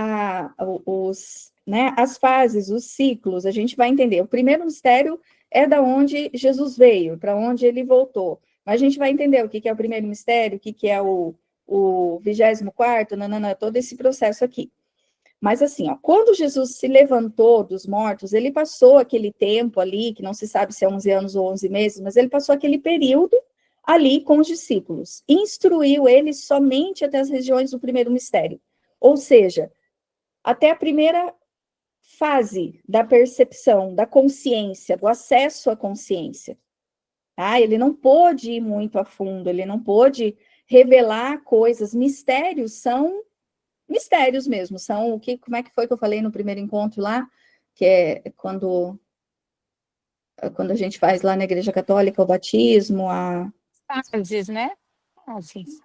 as fases, os ciclos. A gente vai entender. O primeiro mistério é da onde Jesus veio, para onde ele voltou. Mas a gente vai entender o que é o primeiro mistério, o que é o 24º, todo esse processo aqui. Mas assim, ó, quando Jesus se levantou dos mortos, ele passou aquele tempo ali, que não se sabe se é 11 anos ou 11 meses, mas ele passou aquele período ali com os discípulos. Instruiu eles somente até as regiões do primeiro mistério. Ou seja, até a primeira fase da percepção, da consciência, do acesso à consciência. Tá? Ele não pôde ir muito a fundo, ele não pôde revelar coisas. Mistérios são mistérios mesmo, são como é que foi que eu falei no primeiro encontro lá, que é quando a gente faz lá na Igreja Católica o batismo, Fases, né? Fases.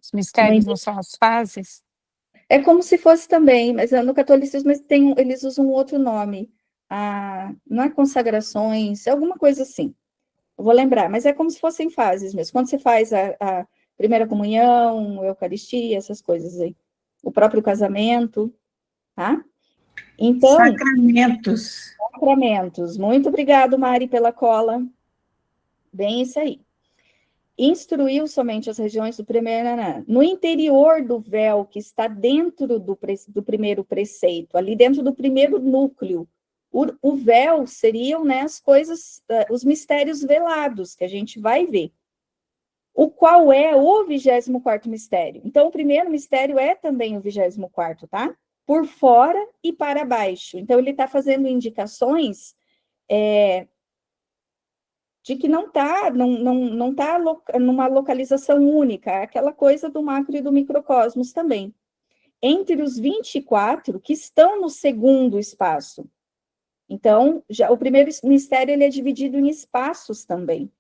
Os mistérios não são as fases? É como se fosse também, mas no catolicismo eles usam um outro nome, não é consagrações, é alguma coisa assim, eu vou lembrar, mas é como se fossem fases mesmo, quando você faz a primeira comunhão, Eucaristia, essas coisas aí, o próprio casamento, tá? Então, sacramentos. Muito obrigado, Mari, pela cola. Bem isso aí. Instruiu somente as regiões do primeiro... No interior do véu, que está dentro do primeiro preceito, ali dentro do primeiro núcleo, O véu seriam, né, as coisas, os mistérios velados, que a gente vai ver. O qual é o 24º mistério. Então, o primeiro mistério é também o 24º, tá? Por fora e para baixo. Então, ele está fazendo indicações de que não está numa localização única, aquela coisa do macro e do microcosmos também. Entre os 24 que estão no segundo espaço. Então, o primeiro mistério ele é dividido em espaços também.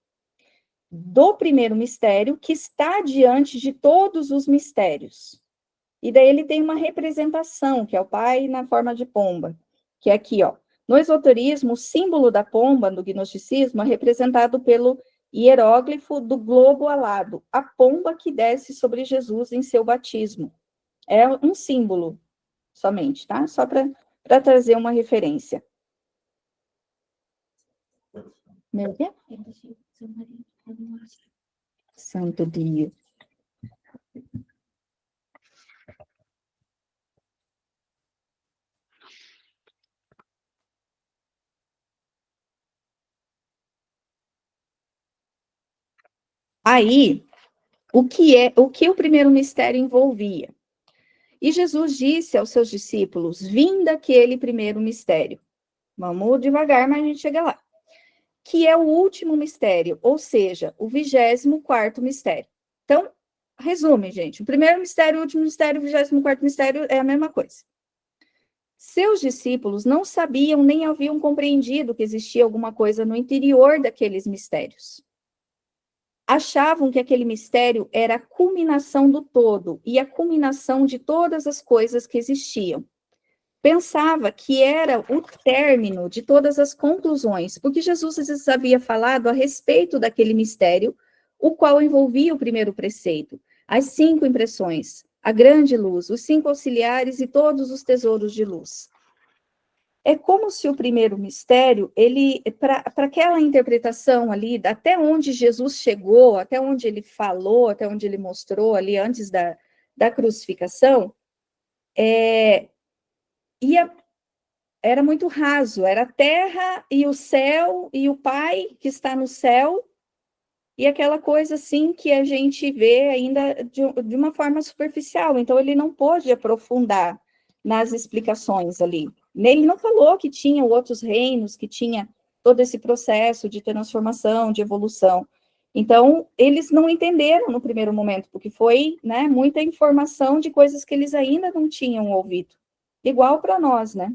Do primeiro mistério, que está diante de todos os mistérios. E daí ele tem uma representação, que é o pai na forma de pomba, que é aqui, ó. No esoterismo, o símbolo da pomba, no gnosticismo, é representado pelo hieróglifo do globo alado, a pomba que desce sobre Jesus em seu batismo. É um símbolo somente, tá? Só para trazer uma referência. Meu Deus. Santo dia. Aí, o que o primeiro mistério envolvia? E Jesus disse aos seus discípulos, vinda aquele primeiro mistério. Vamos devagar, mas a gente chega lá. Que é o último mistério, ou seja, o 24º mistério. Então, resume, gente. O primeiro mistério, o último mistério, o 24º mistério é a mesma coisa. Seus discípulos não sabiam nem haviam compreendido que existia alguma coisa no interior daqueles mistérios. Achavam que aquele mistério era a culminação do todo e a culminação de todas as coisas que existiam. Pensava que era o término de todas as conclusões, porque Jesus lhes havia falado a respeito daquele mistério, o qual envolvia o primeiro preceito, as 5 impressões, a grande luz, os 5 auxiliares e todos os tesouros de luz. É como se o primeiro mistério, ele, para aquela interpretação ali, até onde Jesus chegou, até onde ele falou, até onde ele mostrou ali antes da crucificação, era muito raso, era a terra e o céu e o Pai que está no céu, e aquela coisa assim que a gente vê ainda de uma forma superficial. Então, ele não pôde aprofundar nas explicações ali. Ele não falou que tinha outros reinos, que tinha todo esse processo de transformação, de evolução. Então, eles não entenderam no primeiro momento, porque foi, né, muita informação de coisas que eles ainda não tinham ouvido. Igual para nós, né?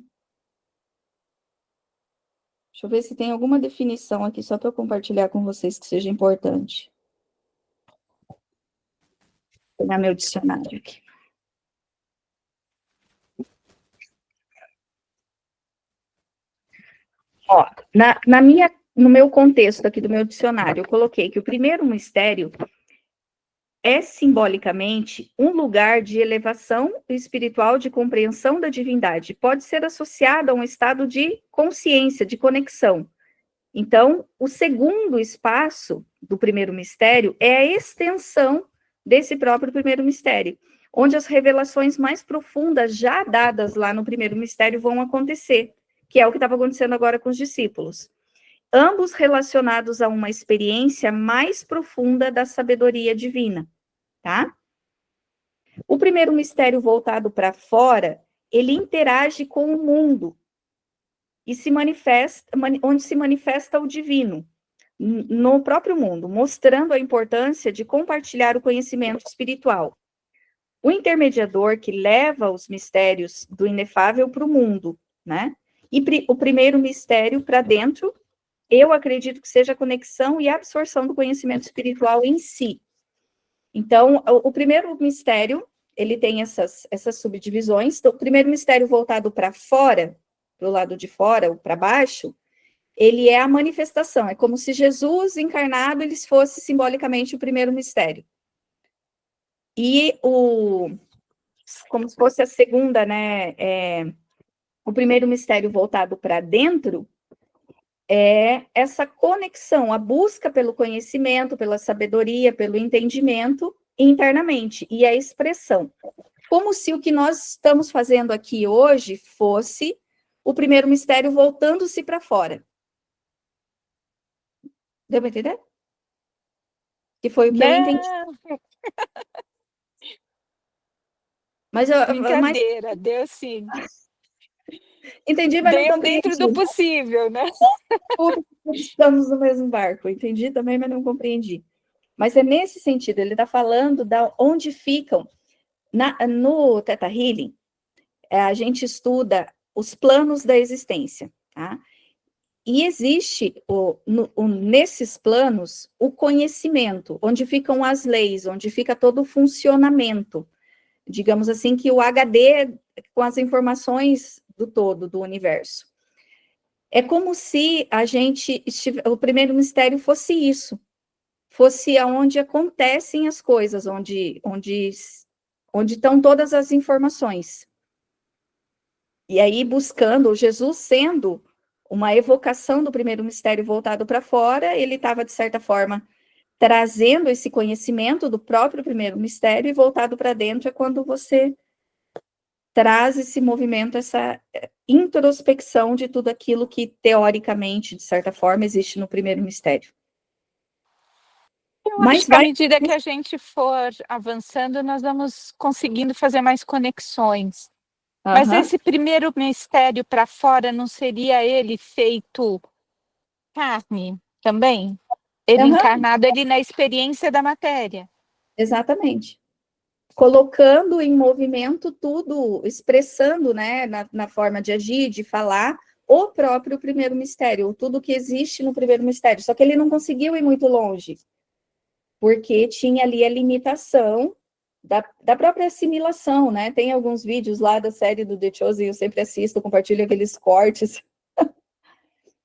Deixa eu ver se tem alguma definição aqui, só para eu compartilhar com vocês que seja importante. Vou pegar meu dicionário aqui. Ó, no meu contexto aqui do meu dicionário, eu coloquei que o primeiro mistério é simbolicamente um lugar de elevação espiritual, de compreensão da divindade. Pode ser associado a um estado de consciência, de conexão. Então, o segundo espaço do primeiro mistério é a extensão desse próprio primeiro mistério, onde as revelações mais profundas já dadas lá no primeiro mistério vão acontecer, que é o que estava acontecendo agora com os discípulos. Ambos relacionados a uma experiência mais profunda da sabedoria divina, tá? O primeiro mistério voltado para fora, ele interage com o mundo e se manifesta, onde se manifesta o divino, no próprio mundo, mostrando a importância de compartilhar o conhecimento espiritual. O intermediador que leva os mistérios do inefável para o mundo, né? E o primeiro mistério para dentro, eu acredito que seja a conexão e a absorção do conhecimento espiritual em si. Então, o primeiro mistério, ele tem essas subdivisões. Então, o primeiro mistério voltado para fora, para o lado de fora, ou para baixo, ele é a manifestação. É como se Jesus encarnado, ele fosse simbolicamente o primeiro mistério. E como se fosse a segunda, né? O primeiro mistério voltado para dentro é essa conexão, a busca pelo conhecimento, pela sabedoria, pelo entendimento internamente, e a expressão. Como se o que nós estamos fazendo aqui hoje fosse o primeiro mistério voltando-se para fora. Deu para entender? Que foi o que eu entendi. Mas Brincadeira, deu sim. Entendi, mas não Deu compreendi. dentro do possível, né? Estamos no mesmo barco. Entendi também, mas não compreendi. Mas é nesse sentido, ele está falando da onde ficam. No Theta Healing, a gente estuda os planos da existência, tá? E existe, nesses planos, o conhecimento, onde ficam as leis, onde fica todo o funcionamento. Digamos assim, que o HD com as informações do todo, do universo. É como se o primeiro mistério fosse isso, fosse aonde acontecem as coisas, onde estão todas as informações. E aí, buscando, Jesus sendo uma evocação do primeiro mistério voltado para fora, ele estava, de certa forma, trazendo esse conhecimento do próprio primeiro mistério e voltado para dentro é quando você traz esse movimento, essa introspecção de tudo aquilo que, teoricamente, de certa forma, existe no primeiro mistério. Eu acho que à medida que a gente for avançando, nós vamos conseguindo fazer mais conexões. Mas esse primeiro mistério para fora não seria ele feito carne também? Ele encarnado, ele na experiência da matéria. Exatamente. Colocando em movimento tudo, expressando, né, na forma de agir, de falar, o próprio primeiro mistério, tudo que existe no primeiro mistério. Só que ele não conseguiu ir muito longe, porque tinha ali a limitação da própria assimilação, né? Tem alguns vídeos lá da série do The Chosen, eu sempre assisto, compartilho aqueles cortes,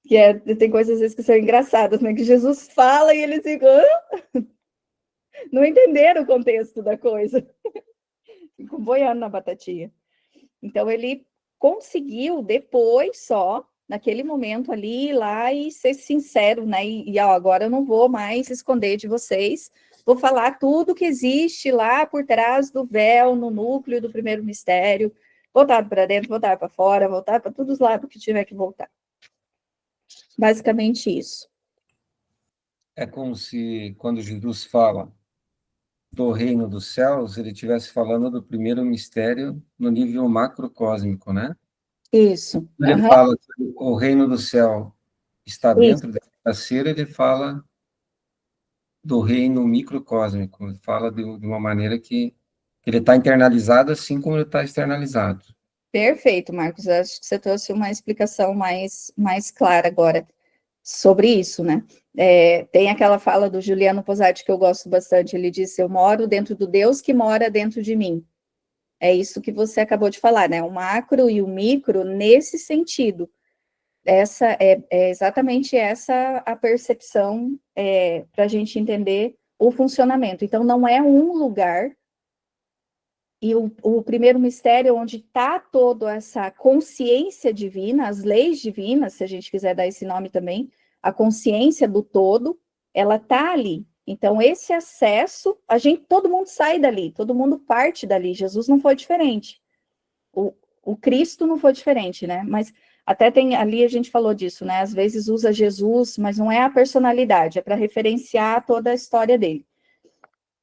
que tem coisas às vezes que são engraçadas, né? Que Jesus fala e eles ficam... não entenderam o contexto da coisa. Ficam boiando na batatinha. Então, ele conseguiu depois só, naquele momento ali, ir lá e ser sincero, né? Agora eu não vou mais esconder de vocês, vou falar tudo que existe lá por trás do véu, no núcleo do primeiro mistério, voltado para dentro, voltado para fora, voltar para todos os lados que tiver que voltar. Basicamente isso. É como se, quando Jesus fala do reino dos céus, ele estivesse falando do primeiro mistério no nível macrocósmico, né? Isso. Ele fala que o reino do céu está dentro da cera, ele fala do reino microcósmico, ele fala de uma maneira que ele está internalizado assim como ele está externalizado. Perfeito, Marcos. Acho que você trouxe uma explicação mais clara agora sobre isso, né? Tem aquela fala do Juliano Posati que eu gosto bastante, ele disse, eu moro dentro do Deus que mora dentro de mim. É isso que você acabou de falar, né? O macro e o micro, nesse sentido. Exatamente essa a percepção para a gente entender o funcionamento. Então, não é um lugar, e o primeiro mistério, onde está toda essa consciência divina, as leis divinas, se a gente quiser dar esse nome também, a consciência do todo, ela está ali. Então, esse acesso, todo mundo sai dali, todo mundo parte dali. Jesus não foi diferente. O Cristo não foi diferente, né? Mas até ali a gente falou disso, né? Às vezes usa Jesus, mas não é a personalidade, é para referenciar toda a história dele.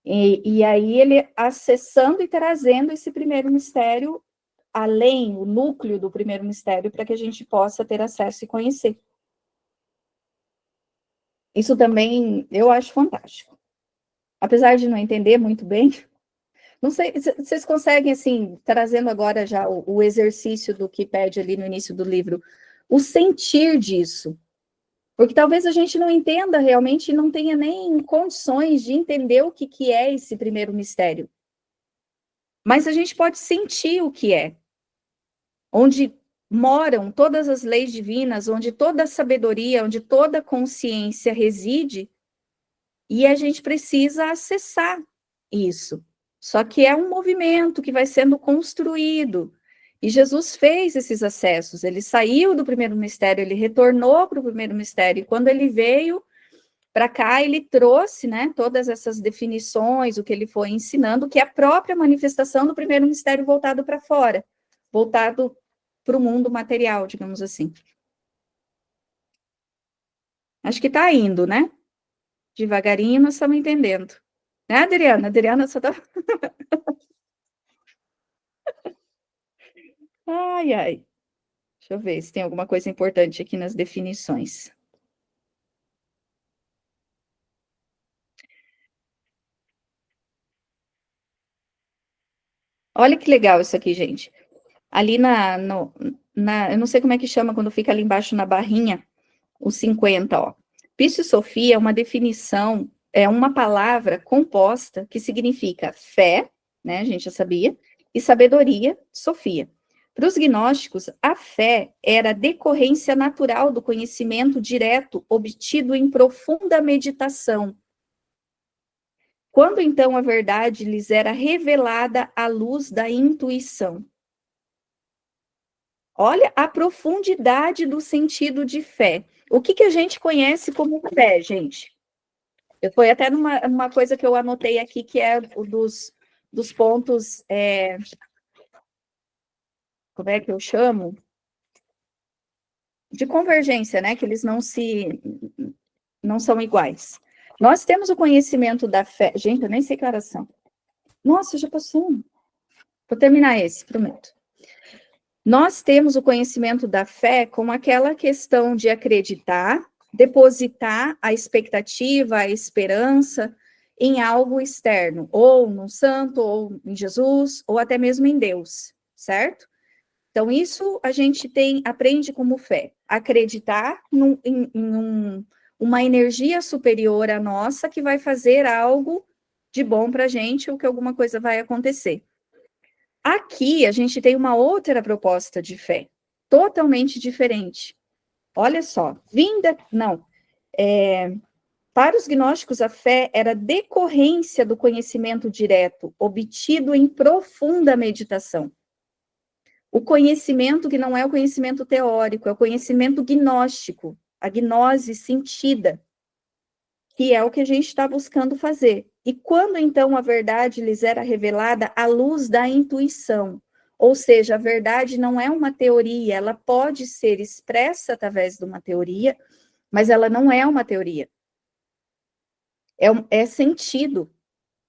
E aí ele acessando e trazendo esse primeiro mistério, além, o núcleo do primeiro mistério, para que a gente possa ter acesso e conhecer. Isso também eu acho fantástico. Apesar de não entender muito bem, não sei, vocês conseguem, assim, trazendo agora já o exercício do que pede ali no início do livro, o sentir disso. Porque talvez a gente não entenda realmente e não tenha nem condições de entender o que é esse primeiro mistério. Mas a gente pode sentir o que é. Onde moram todas as leis divinas, onde toda a sabedoria, onde toda a consciência reside, e a gente precisa acessar isso. Só que é um movimento que vai sendo construído. E Jesus fez esses acessos, ele saiu do primeiro mistério, ele retornou para o primeiro mistério, e quando ele veio para cá, ele trouxe, né, todas essas definições, o que ele foi ensinando, que é a própria manifestação do primeiro mistério voltado para fora, voltado para o mundo material, digamos assim. Acho que está indo, né? Devagarinho nós estamos entendendo. Né, Adriana? Adriana só tá... Ai, ai. Deixa eu ver se tem alguma coisa importante aqui nas definições. Olha que legal isso aqui, gente. Ali eu não sei como é que chama quando fica ali embaixo na barrinha, o 50, ó. Piste-Sofia é uma definição, é uma palavra composta que significa fé, né, a gente já sabia, e sabedoria, Sofia. Para os gnósticos, a fé era a decorrência natural do conhecimento direto obtido em profunda meditação. Quando então a verdade lhes era revelada à luz da intuição. Olha a profundidade do sentido de fé. O que a gente conhece como fé, gente? Foi até numa coisa que eu anotei aqui, que é o dos pontos, como é que eu chamo? De convergência, né? Que eles não são iguais. Nós temos o conhecimento da fé. Gente, eu nem sei que horas são. Nossa, já passou. Vou terminar esse, prometo. Nós temos o conhecimento da fé como aquela questão de acreditar, depositar a expectativa, a esperança em algo externo, ou num santo, ou em Jesus, ou até mesmo em Deus, certo? Então, isso a gente aprende como fé, acreditar em uma energia superior à nossa que vai fazer algo de bom para a gente, ou que alguma coisa vai acontecer. Aqui a gente tem uma outra proposta de fé, totalmente diferente. Olha só, para os gnósticos a fé era decorrência do conhecimento direto, obtido em profunda meditação. O conhecimento que não é o conhecimento teórico, é o conhecimento gnóstico, a gnose sentida, que é o que a gente está buscando fazer. E quando, então, a verdade lhes era revelada à luz da intuição, ou seja, a verdade não é uma teoria, ela pode ser expressa através de uma teoria, mas ela não é uma teoria. É sentido.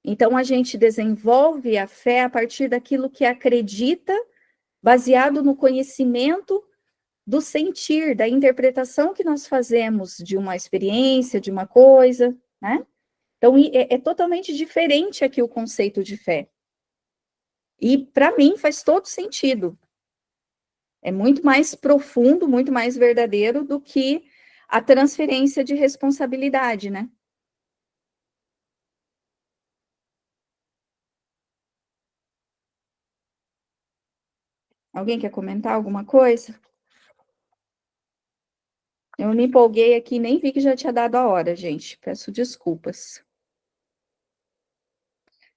Então, a gente desenvolve a fé a partir daquilo que acredita, baseado no conhecimento do sentir, da interpretação que nós fazemos de uma experiência, de uma coisa, né? Então, é totalmente diferente aqui o conceito de fé. E, para mim, faz todo sentido. É muito mais profundo, muito mais verdadeiro do que a transferência de responsabilidade, né? Alguém quer comentar alguma coisa? Eu me empolguei aqui, nem vi que já tinha dado a hora, gente. Peço desculpas.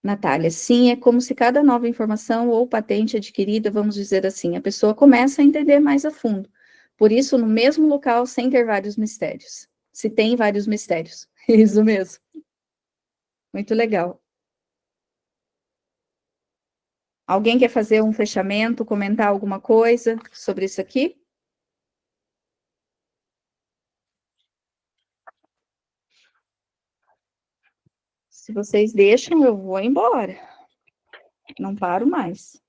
Natália, sim, é como se cada nova informação ou patente adquirida, vamos dizer assim, a pessoa começa a entender mais a fundo. Por isso, no mesmo local, sem ter vários mistérios. Se tem vários mistérios. Isso mesmo. Muito legal. Alguém quer fazer um fechamento, comentar alguma coisa sobre isso aqui? Se vocês deixam, eu vou embora. Não paro mais.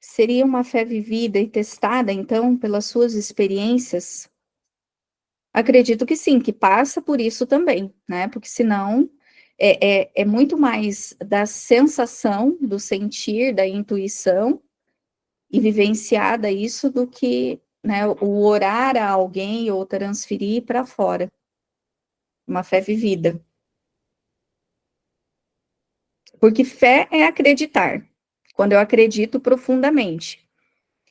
Seria uma fé vivida e testada, então, pelas suas experiências? Acredito que sim, que passa por isso também, né? Porque senão é muito mais da sensação, do sentir, da intuição e vivenciada isso do que, né, o orar a alguém ou transferir para fora. Uma fé vivida. Porque fé é acreditar. Quando eu acredito profundamente.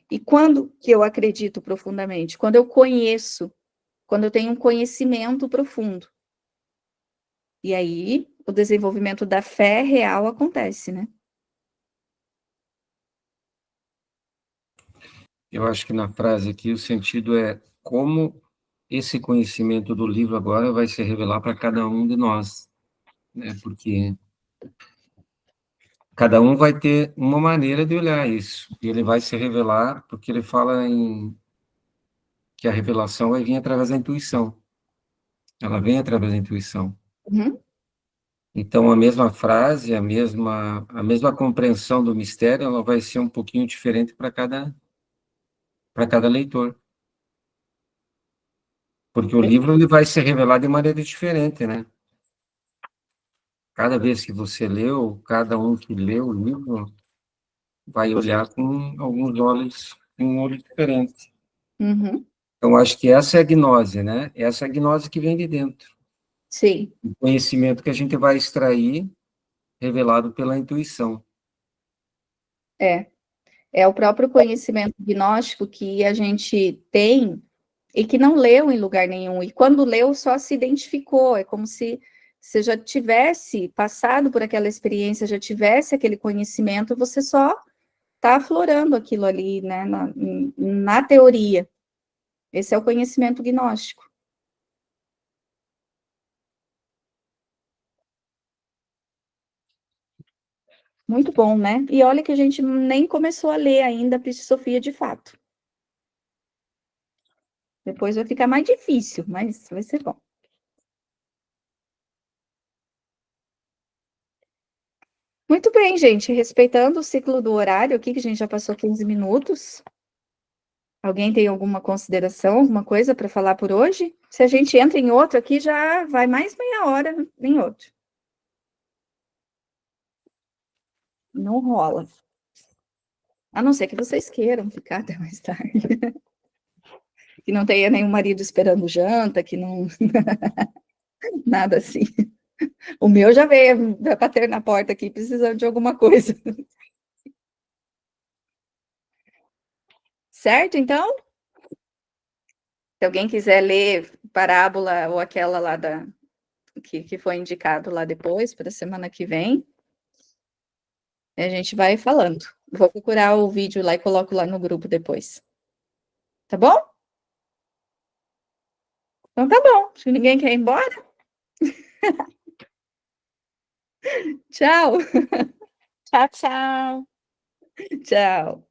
E quando que eu acredito profundamente? Quando eu conheço, quando eu tenho um conhecimento profundo. E aí, o desenvolvimento da fé real acontece, né? Eu acho que na frase aqui o sentido é como esse conhecimento do livro agora vai se revelar para cada um de nós, né? Porque cada um vai ter uma maneira de olhar isso, e ele vai se revelar, porque ele fala que a revelação vai vir através da intuição. Ela vem através da intuição. Uhum. Então, a mesma frase, a mesma compreensão do mistério, ela vai ser um pouquinho diferente para cada leitor. Porque o livro ele vai se revelar de maneira diferente, né? Cada vez que você leu, cada um que leu o livro vai olhar com alguns olhos, com um olho diferente. Uhum. Então, acho que essa é a gnose, né? Essa é a gnose que vem de dentro. Sim. O conhecimento que a gente vai extrair, revelado pela intuição. É o próprio conhecimento gnóstico que a gente tem e que não leu em lugar nenhum. E quando leu, só se identificou. É como se você já tivesse passado por aquela experiência, já tivesse aquele conhecimento, você só está aflorando aquilo ali, né, na teoria. Esse é o conhecimento gnóstico. Muito bom, né? E olha que a gente nem começou a ler ainda a Sofia de fato. Depois vai ficar mais difícil, mas vai ser bom. Muito bem, gente. Respeitando o ciclo do horário aqui, que a gente já passou 15 minutos. Alguém tem alguma consideração, alguma coisa para falar por hoje? Se a gente entra em outro aqui, já vai mais meia hora em outro. Não rola. A não ser que vocês queiram ficar até mais tarde. Que não tenha nenhum marido esperando janta, que não... Nada assim. O meu já veio bater na porta aqui precisando de alguma coisa. Certo, então? Se alguém quiser ler parábola ou aquela lá que foi indicado lá depois, para a semana que vem, a gente vai falando. Vou procurar o vídeo lá e coloco lá no grupo depois. Tá bom? Então tá bom. Se ninguém quer ir embora. Tchau. Tchau, tchau. Tchau.